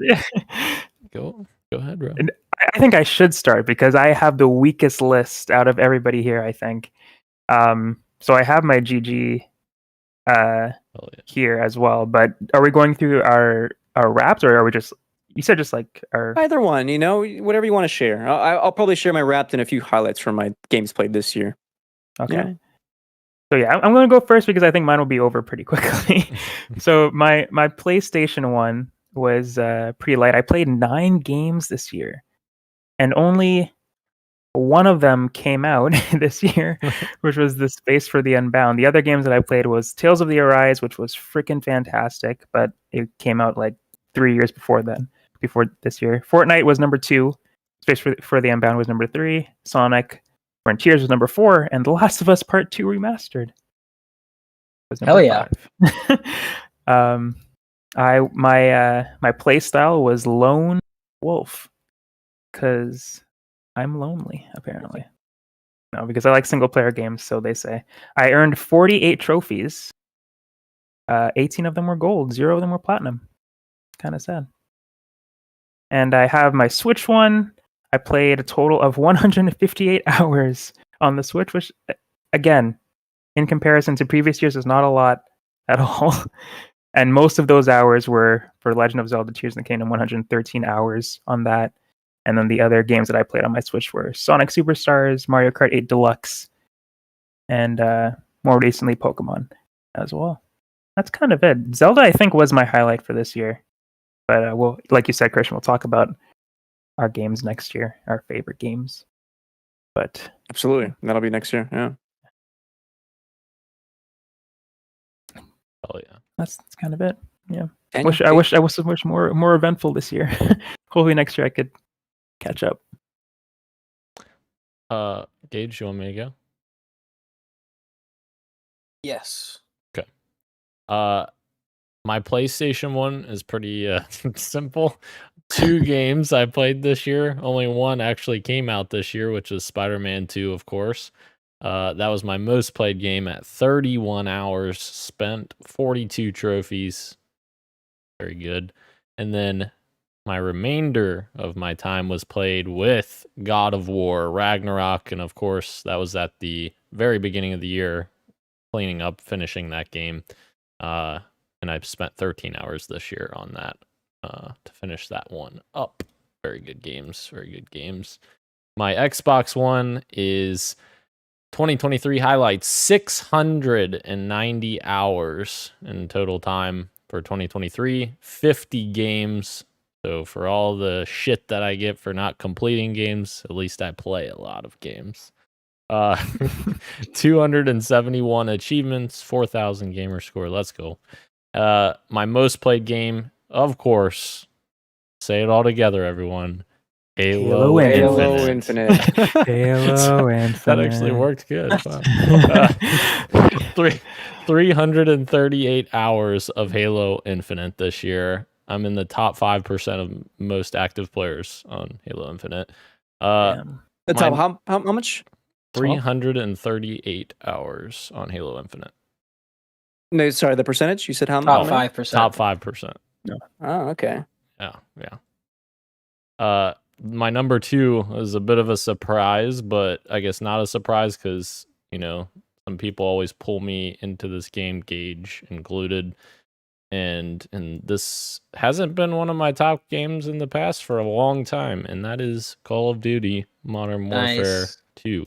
Go ahead, bro. And I think I should start because I have the weakest list out of everybody here, I think. So I have my GG here as well. But are we going through our wraps, or are we just? You said just like our Either one, whatever you want to share. I'll probably share my wrapped and a few highlights from my games played this year. Okay. Yeah. So yeah, I'm going to go first because I think mine will be over pretty quickly. So my PlayStation 1 was pretty light. I played 9 games this year, and only one of them came out this year, which was The Space for the Unbound. The other games that I played was Tales of the Arise, which was freaking fantastic, but it came out like 3 years before this year. Fortnite was number 2. Space for the Unbound was number 3. Sonic Frontiers was number 4, and The Last of Us Part 2 Remastered was number Hell yeah. 5. My play style was lone wolf because I'm lonely, apparently. No, because I like single player games, so they say. I earned 48 trophies. 18 of them were gold, 0 of them were platinum. Kind of sad. And I have my Switch one. I played a total of 158 hours on the Switch, which, again, in comparison to previous years, is not a lot at all. And most of those hours were for Legend of Zelda Tears in the Kingdom, 113 hours on that. And then the other games that I played on my Switch were Sonic Superstars, Mario Kart 8 Deluxe, and more recently Pokemon as well. That's kind of it. Zelda, I think, was my highlight for this year. But we'll, like you said, Christian, we'll talk about our games next year, our favorite games. But Absolutely. That'll be next year. Yeah. Oh yeah. that's kind of it. Yeah. Daniel, I wish I was so much more eventful this year. Hopefully next year I could catch up. Gage, you want me to go? Yes. My PlayStation 1 is pretty simple. 2 games I played this year. Only one actually came out this year, which is Spider-Man 2, of course. That was my most played game at 31 hours spent, 42 trophies. Very good. And then my remainder of my time was played with God of War, Ragnarok, and of course, that was at the very beginning of the year, cleaning up, finishing that game. And I've spent 13 hours this year on that to finish that one up. Very good games. Very good games. My Xbox One is 2023 highlights, 690 hours in total time for 2023, 50 games. So for all the shit that I get for not completing games, at least I play a lot of games. 271 achievements, 4,000 gamer score. Let's go. My most played game, of course, say it all together, everyone. Halo Infinite. Halo Infinite. That actually worked good. Wow. 338 hours of Halo Infinite this year. I'm in the top 5% of most active players on Halo Infinite. The top, how much? 338 hours on Halo Infinite. No, sorry, the percentage? You said how Top much? 5%. Top 5%. Oh, okay. Yeah. My number 2 is a bit of a surprise, but I guess not a surprise because, some people always pull me into this game, Gage included. And this hasn't been one of my top games in the past for a long time, and that is Call of Duty Modern Warfare 2.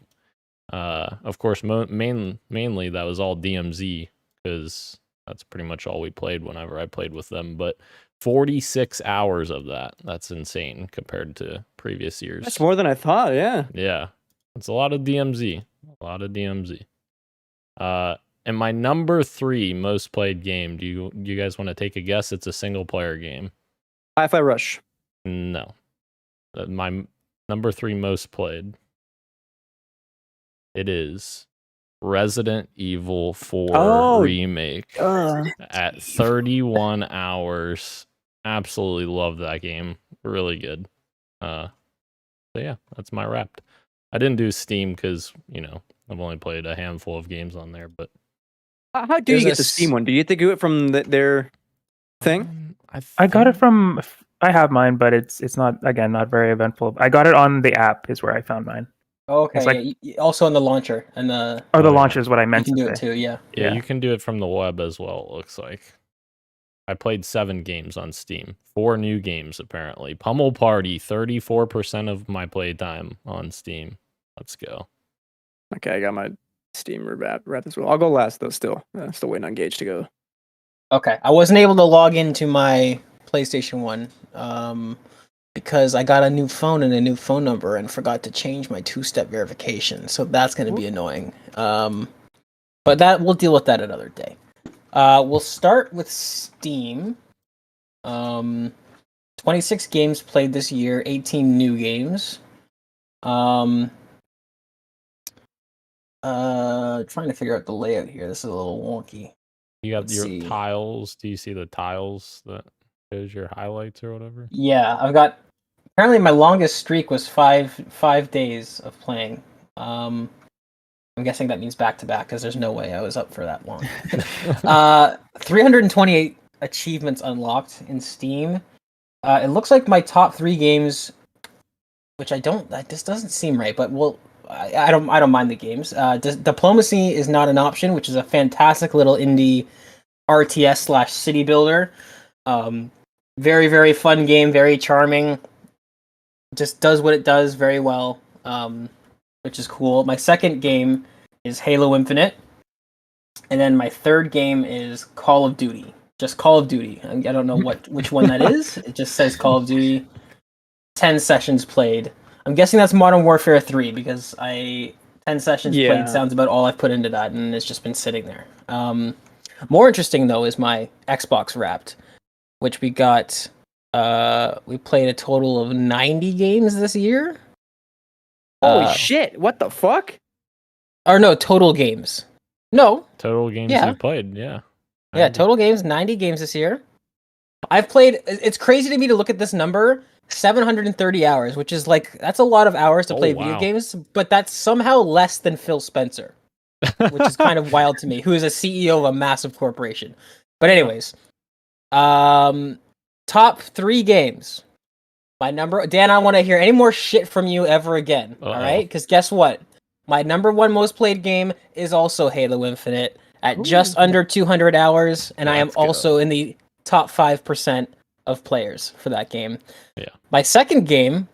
Of course, mainly that was all DMZ, because that's pretty much all we played whenever I played with them. But 46 hours of that's insane compared to previous years. That's more than I thought, yeah. Yeah, it's a lot of DMZ. And my number 3 most played game, do you guys want to take a guess? It's a single player game. Hi-Fi Rush. No. My number 3 most played, it is Resident Evil 4 Remake at 31 hours. Absolutely love that game. Really good. So yeah, that's my Wrapped. I didn't do Steam because, I've only played a handful of games on there, but how do you get the Steam one? Do you have to do it from their thing? I got it from. I have mine, but it's not very eventful. I got it on the app. Is where I found mine. Okay. It's like, also on the launcher and the. Or the launcher is what I meant. You can do to it say. too. Yeah. Yeah, you can do it from the web as well. It looks like. I played 7 games on Steam. 4 new games apparently. Pummel Party, 34% of my playtime on Steam. Let's go. Okay, I got my Steam wrap as well. I'll go last though. Still waiting on Gage to go. Okay, I wasn't able to log into my PlayStation 1 because I got a new phone and a new phone number and forgot to change my two-step verification. So that's going to be annoying. But that we'll deal with that another day. We'll start with Steam. 26 games played this year, 18 new games. Trying to figure out the layout here. This is a little wonky. You got Let's your see. tiles. Do you see the tiles that shows your highlights or whatever? Yeah, I've got. Apparently, my longest streak was five days of playing. I'm guessing that means back to back because there's no way I was up for that long. 328 achievements unlocked in Steam. It looks like my top 3 games, which this doesn't seem right, but I don't mind the games. Diplomacy is not an option, which is a fantastic little indie RTS / city builder. Very, very fun game, very charming. Just does what it does very well, which is cool. My second game is Halo Infinite. And then my third game is Call of Duty. Just Call of Duty. I don't know which one that is. It just says Call of Duty. 10 sessions played. I'm guessing that's Modern Warfare 3 because 10 sessions played sounds about all I've put into that, and it's just been sitting there. More interesting though is my Xbox Wrapped, which we got. We played a total of 90 games this year. Holy shit! What the fuck? Or no, total games. No. Total games Yeah. you played, yeah. Yeah, total games, 90 games this year. I've played. It's crazy to me to look at this number. 730 hours, which is that's a lot of hours to play video games, but that's somehow less than Phil Spencer, which is kind of wild to me, who is a CEO of a massive corporation. But anyways, top 3 games. My number, Dan, I want to hear any more shit from you ever again. All right, because guess what? My number 1 most played game is also Halo Infinite at just under 200 hours, and I am also in the top 5% of players for that game. Yeah. My second game,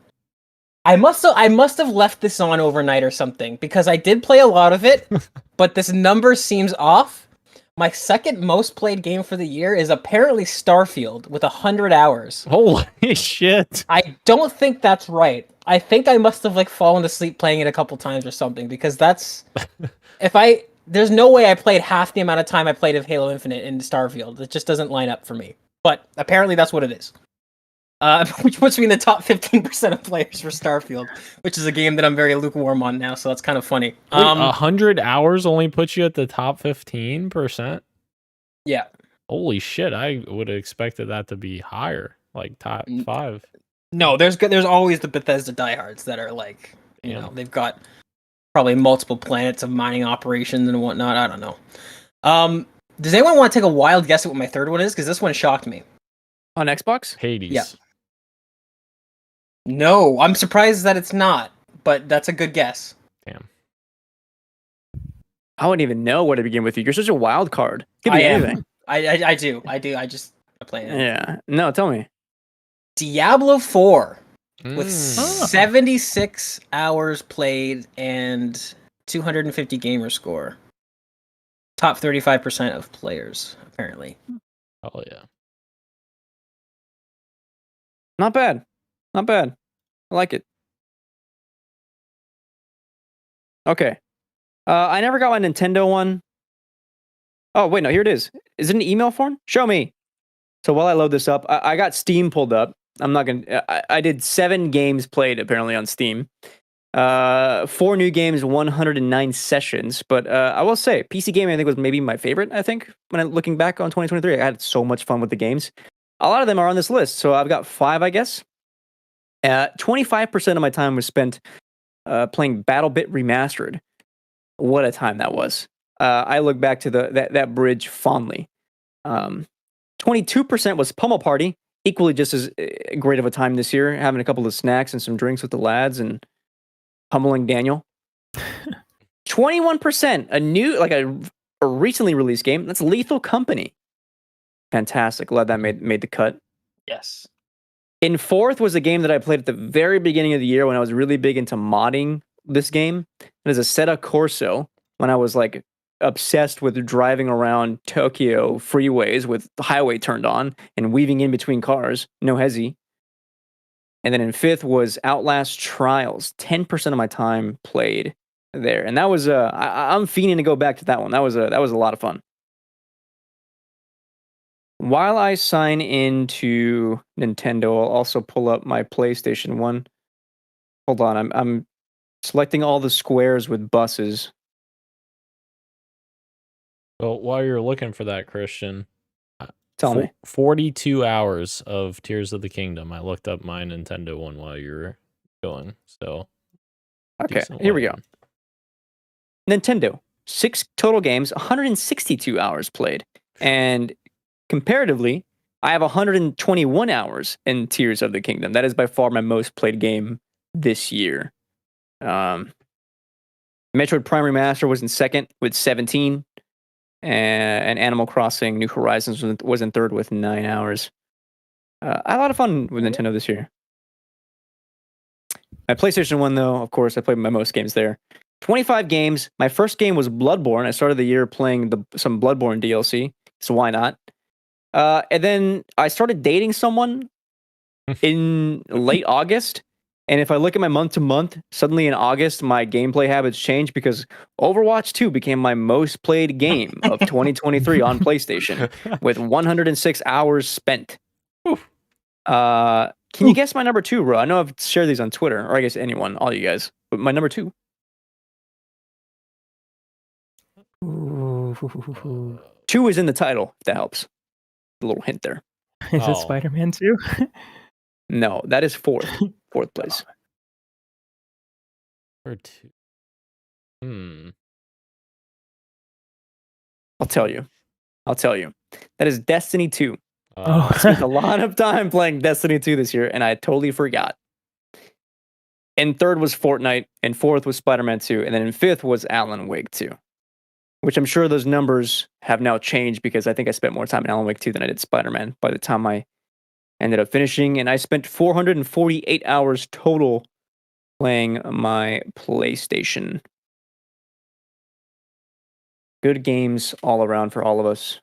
I must have left this on overnight or something because I did play a lot of it, but this number seems off. My second most played game for the year is apparently Starfield with 100 hours. Holy shit. I don't think that's right. I think I must have fallen asleep playing it a couple times or something because that's there's no way I played half the amount of time I played of Halo Infinite in Starfield. It just doesn't line up for me. But apparently that's what it is. Which puts me in the top 15% of players for Starfield, which is a game that I'm very lukewarm on now, so that's kind of funny. 100 hours only puts you at the top 15%? Yeah. Holy shit, I would have expected that to be higher, like top 5. No, there's always the Bethesda diehards that are you know, they've got probably multiple planets of mining operations and whatnot. I don't know. Does anyone want to take a wild guess at what my third one is? Because this one shocked me. On Xbox? Hades. Yeah. No, I'm surprised that it's not, but that's a good guess. Damn. I wouldn't even know where to begin with you. You're such a wild card. Could be anything. I do. I play it. Yeah. No, tell me. Diablo 4 with 76 hours played and 250 gamer score. Top 35% of players, apparently. Oh, yeah. Not bad. Not bad. I like it. Okay. I never got my Nintendo one. Oh, wait, no, here it is. Is it an email form? Show me. So while I load this up, I got Steam pulled up. I'm not going to... I did 7 games played, apparently, on Steam. 4 new games, 109 sessions. But I will say, PC gaming, I think, was maybe my favorite, I think, when I'm looking back on 2023. I had so much fun with the games. A lot of them are on this list, so I've got 5, I guess. 25% of my time was spent playing BattleBit Remastered. What a time that was. I look back to that bridge fondly. 22% was Pummel Party, equally just as great of a time this year, having a couple of snacks and some drinks with the lads and pummeling Daniel. 21%, a new, a recently released game, that's Lethal Company. Fantastic. Glad that made the cut. Yes. In 4th was a game that I played at the very beginning of the year when I was really big into modding this game. It is Assetto Corso, when I was like obsessed with driving around Tokyo freeways with the highway turned on and weaving in between cars, no hezzy. And then in 5th was Outlast Trials. 10% of my time played there, and that was I'm fiending to go back to that one. That was a lot of fun. While I sign into Nintendo, I'll also pull up my PlayStation 1. Hold on, I'm selecting all the squares with buses. Well, while you're looking for that, Christian, Tell me. 42 hours of Tears of the Kingdom. I looked up my Nintendo one while you were going. So, okay, here we go. loading. Nintendo, 6 total games, 162 hours played. And comparatively, I have 121 hours in Tears of the Kingdom. That is by far my most played game this year. Metroid Prime Remaster was in 2nd with 17. And Animal Crossing New Horizons was in 3rd with 9 hours. I had a lot of fun with Nintendo this year. My PlayStation 1, though, of course, I played my most games there. 25 games. My first game was Bloodborne. I started the year playing some Bloodborne DLC, so why not? And then I started dating someone in late August. And if I look at my month to month, suddenly in August, my gameplay habits changed because Overwatch 2 became my most played game of 2023 on PlayStation with 106 hours spent. Can you guess my number 2, bro? I know I've shared these on Twitter, or I guess anyone, all you guys. But my number 2. Ooh. 2 is in the title, if that helps. A little hint there. Is Oh. it Spider-Man 2? No, that is 4th. 4th place. Or 2. I'll tell you. That is Destiny 2. Oh. I spent a lot of time playing Destiny 2 this year, and I totally forgot. And 3rd was Fortnite, and 4th was Spider-Man 2, and then in 5th was Alan Wake 2. Which I'm sure those numbers have now changed because I think I spent more time in Alan Wake 2 than I did Spider-Man by the time I ended up finishing, and I spent 448 hours total playing my PlayStation. Good games all around for all of us.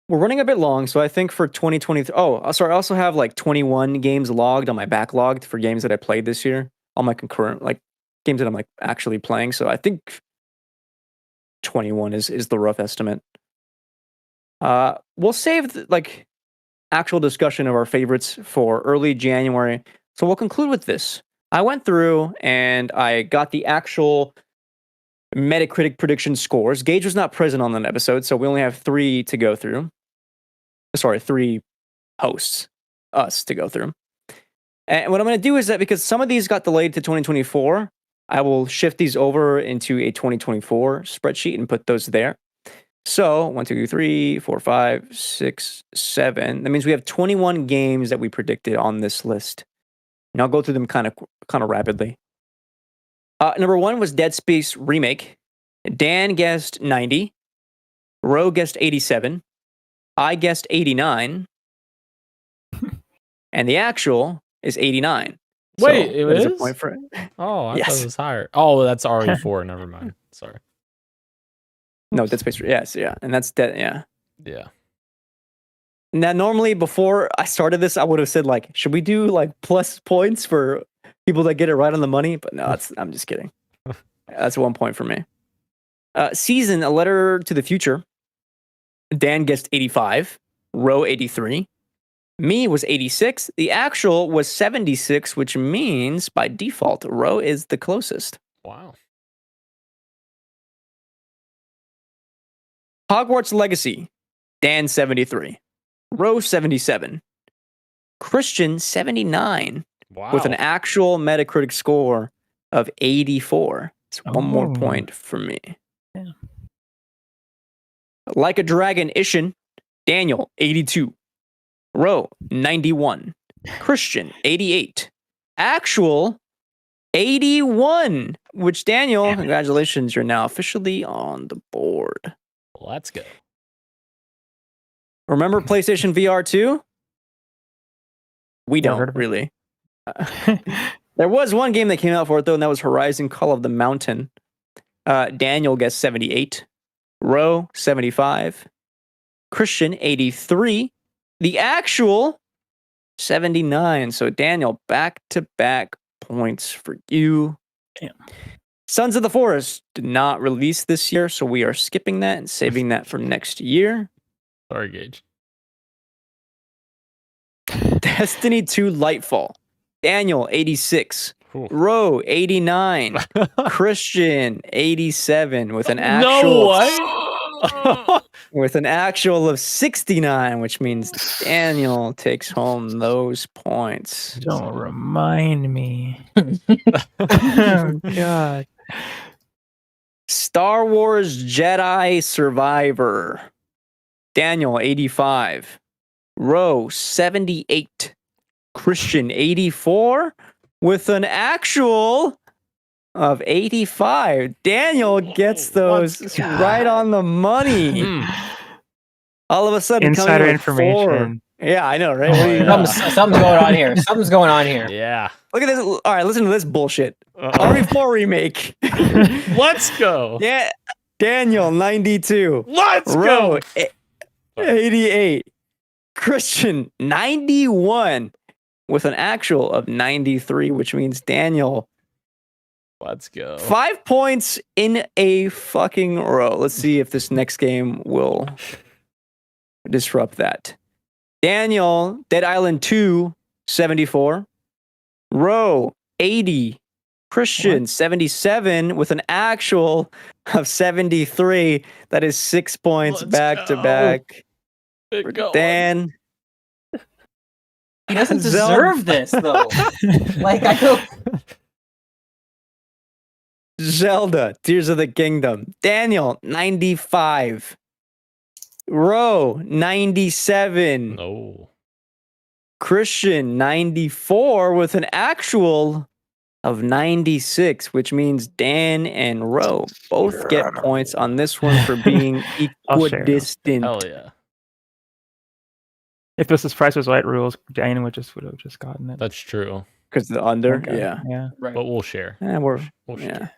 We're running a bit long, so I think for 2023... Oh, sorry, I also have like 21 games logged on my backlog for games that I played this year. All my concurrent, like, games that I'm like actually playing, so I think 21 is the rough estimate. We'll save, actual discussion of our favorites for early January. So we'll conclude with this. I went through and I got the actual Metacritic prediction scores. Gage was not present on that episode, so we only have 3 to go through. Sorry, 3 hosts, us, to go through. And what I'm going to do is that because some of these got delayed to 2024, I will shift these over into a 2024 spreadsheet and put those there. So 1, 2, 3, 4, 5, 6, 7. That means we have 21 games that we predicted on this list. And I'll go through them kind of rapidly. Number 1 was Dead Space Remake. Dan guessed 90. Ro guessed 87. I guessed 89. And the actual is 89. Wait, so it that is a is? point for it. Oh, I thought Yes. it was higher. Oh, that's RE4. Never mind. Sorry. No, Dead Space. Yes, yeah. And that's dead. Yeah. Yeah. Now, normally before I started this, I would have said, should we do plus points for people that get it right on the money? But no, I'm just kidding. That's 1 point for me. Season, A Letter to the Future. Dan guessed 85. Ro 83. Me was 86. The actual was 76, which means by default, Ro is the closest. Wow. Hogwarts Legacy. Dan 73. Ro 77. Christian 79. Wow. With an actual Metacritic score of 84. It's 1 more Oh. point for me. Yeah. Like a Dragon Ishin. Daniel 82. Ro 91. Christian 88. Actual 81. Which Daniel, congratulations, you're now officially on the board. Let's go. Remember PlayStation VR 2? We Never heard don't of it. really. There was one game that came out for it though, and that was Horizon Call of the Mountain. Daniel guessed 78. Ro, 75. Christian, 83. The actual, 79. So Daniel, back-to-back points for you. Damn. Sons of the Forest did not release this year, so we are skipping that and saving that for next year. Sorry, Gage. Destiny 2 Lightfall. Daniel, 86. Ooh. Ro, 89. Christian, 87 with an No actual way. with an actual of 69, which means Daniel takes home those points. Don't remind me. Oh, God. Star Wars Jedi Survivor. Daniel, 85. Ro, 78. Christian, 84. With an actual of 85. Daniel gets those right on the money. All of a sudden, Insider coming with 4. information. Yeah, I know, right? Oh, yeah. Something's going on here. Something's going on here. Yeah. Look at this. All right, listen to this bullshit. Uh-oh. RE4 remake. Let's go. Yeah, Daniel, 92. Let's Ro, go. 88. Christian, 91. With an actual of 93, which means Daniel, Let's go. 5 points in a fucking row. Let's see if this next game will disrupt that. Daniel, Dead Island 2, 74. Ro, 80. Christian, 77 with an actual of 73. That is 6 points Let's back to go. back. Good going. Dan, He doesn't Zelda. deserve this, though. Like, I don't. Zelda, Tears of the Kingdom. Daniel, 95. Ro, 97. No. Christian, 94 with an actual of 96, which means Dan and Ro both get points on this one for being I'll share. equidistant. Hell yeah. If this is Price was Right rules, Daniel would have just gotten it. That's true. Because the under, Okay. yeah. Yeah. Right. But we'll share. We'll We'll yeah. share.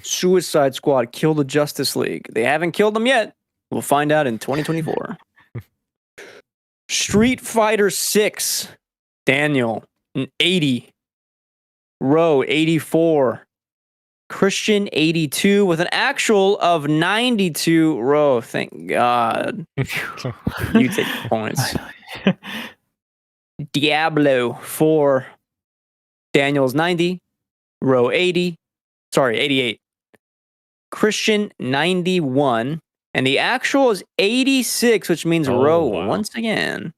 Suicide Squad, kill the Justice League. They haven't killed them yet. We'll find out in 2024. Street Fighter 6. Daniel, 80. Ro, 84. Christian, 82 with an actual of 92. Ro, thank God. You take the points. Diablo, 4. Daniel's 90. Ro, 80. Sorry, 88. Christian, 91. And the actual is 86, which means Oh, Ro, wow. once again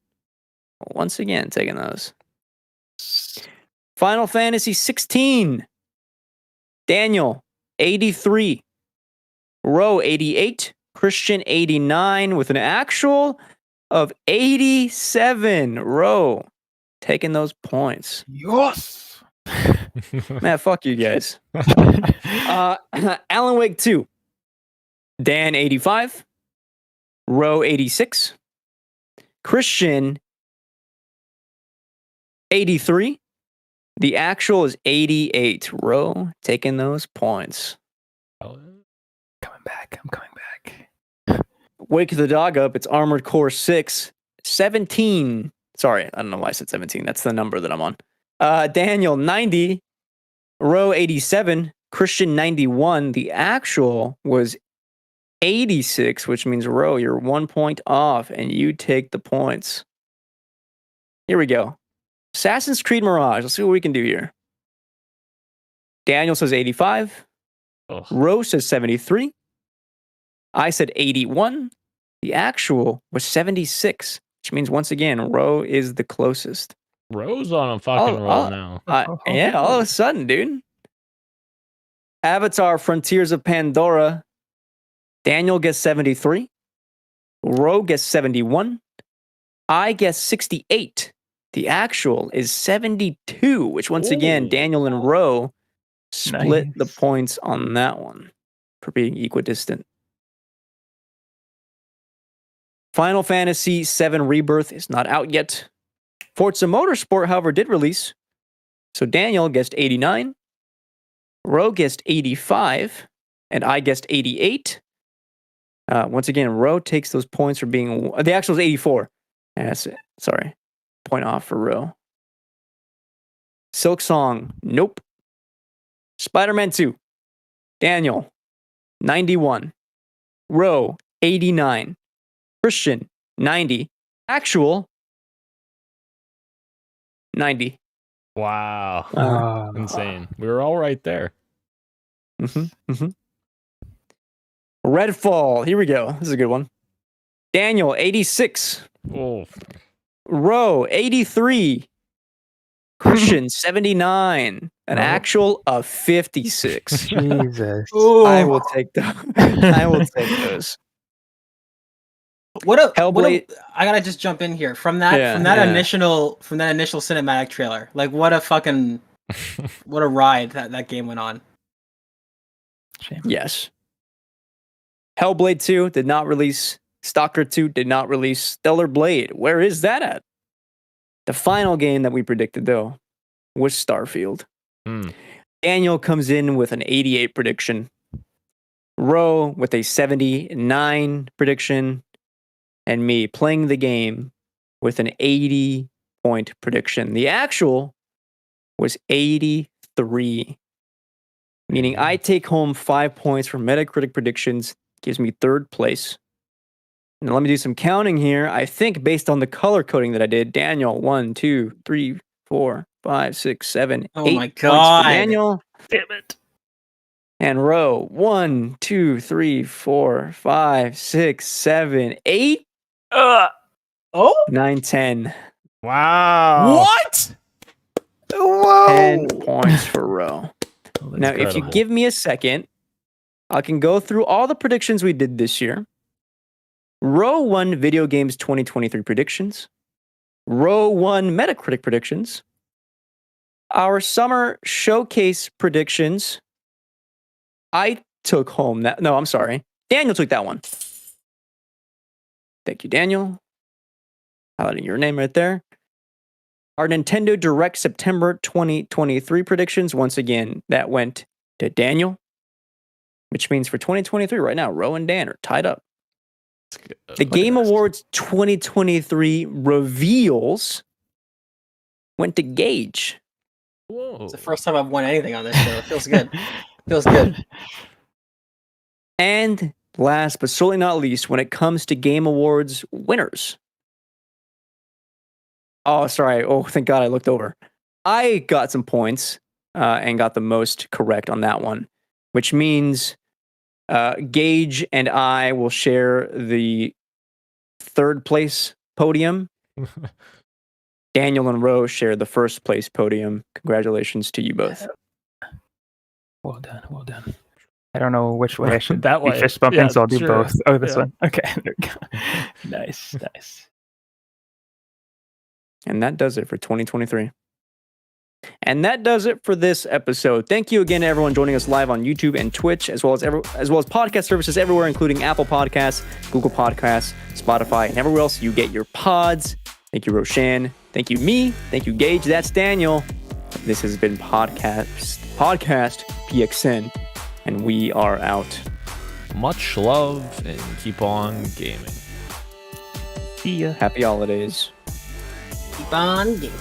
taking those. Final Fantasy 16. Daniel, 83. Ro, 88. Christian, 89 with an actual of 87. Ro, taking those points. Yes. Man, fuck you guys. Alan Wake 2. Dan, 85. Ro, 86. Christian, 83. The actual is 88. Ro, taking those points. Coming back. I'm coming back. Wake the dog up. It's Armored Core 6. 17. Sorry, I don't know why I said 17. That's the number that I'm on. Daniel, 90. Ro, 87. Christian, 91. The actual was 86, which means Ro, you're 1 point off, and you take the points. Here we go. Assassin's Creed Mirage. Let's see what we can do here. Daniel says 85. Ugh. Ro says 73. I said 81. The actual was 76, which means once again, Ro is the closest. Rose on a fucking roll now. Yeah, all of a sudden, dude. Avatar Frontiers of Pandora. Daniel gets 73. Ro gets 71. I guess 68. The actual is 72, which once again, Ooh. Daniel and Ro split the Nice. points on that one for being equidistant. Final Fantasy VII Rebirth is not out yet. Forza Motorsport, however, did release. So Daniel guessed 89. Ro guessed 85. and I guessed 88. Once again, Ro takes those points for being... The actual is 84. That's it. Sorry. Point off for Ro. Silk Song, nope. Spider-Man 2, Daniel, 91. Ro, 89. Christian, 90. Actual, 90. Wow. Insane. We were all right there. Redfall, here we go. This is a good one. Daniel, 86. Oh. Ro, 83. Christian, 79. An actual of 56. Jesus. I will take those. I will take those. Hellblade. I gotta just jump in here from that initial cinematic trailer. Like what a ride that game went on. Shame. Yes. Hellblade 2 did not release. Stalker 2 did not release. Stellar Blade, where is that at? The final game that we predicted, though, was Starfield. Daniel comes in with an 88 prediction. Ro with a 79 prediction. And me playing the game with an 80-point prediction. The actual was 83. Meaning I take home 5 points for Metacritic predictions. Gives me third place. And let me do some counting here. I think based on the color coding that I did, Daniel, 1, 2, 3, 4, 5, 6, 7, 8 Oh my points God. for Daniel. Damn it. And Ro, 1, 2, 3, 4, 5, 6, 7, 8, Oh, 9, 10. Wow. What? 10 points for Ro. Now, if you incredible. give me a second, I can go through all the predictions we did this year. Ro won Video Games 2023 predictions. Ro won Metacritic predictions. Our summer showcase predictions. I took home that. No, I'm sorry. Daniel took that one. Thank you, Daniel. Highlighting your name right there. Our Nintendo Direct September 2023 predictions. Once again, that went to Daniel. Which means for 2023, right now, Ro and Dan are tied up. The Game Awards 2023 reveals went to Gage. Whoa. it's the first time I've won anything on this show. It feels good. Feels good. And last but certainly not least, when it comes to Game Awards winners. Oh, sorry. Oh, thank God I looked over. I got some points and got the most correct on that one, which means Gage and I will share the third place podium. Daniel and Ro share the first place podium. Congratulations to you both. Well done. Well done. I don't know which way I should That be way. fist bumping, Yeah, so I'll do sure. both. Oh, this Yeah. one. Okay. There we go. Nice. Nice. And that does it for 2023. And that does it for this episode. Thank you again to everyone joining us live on YouTube and Twitch, as well as podcast services everywhere, including Apple Podcasts, Google Podcasts, Spotify, and everywhere else you get your pods. Thank you, Roshan. Thank you, me. Thank you, Gage. That's Daniel. This has been Podcast PXN, and we are out. Much love and keep on gaming. See ya. Happy holidays. Keep on gaming.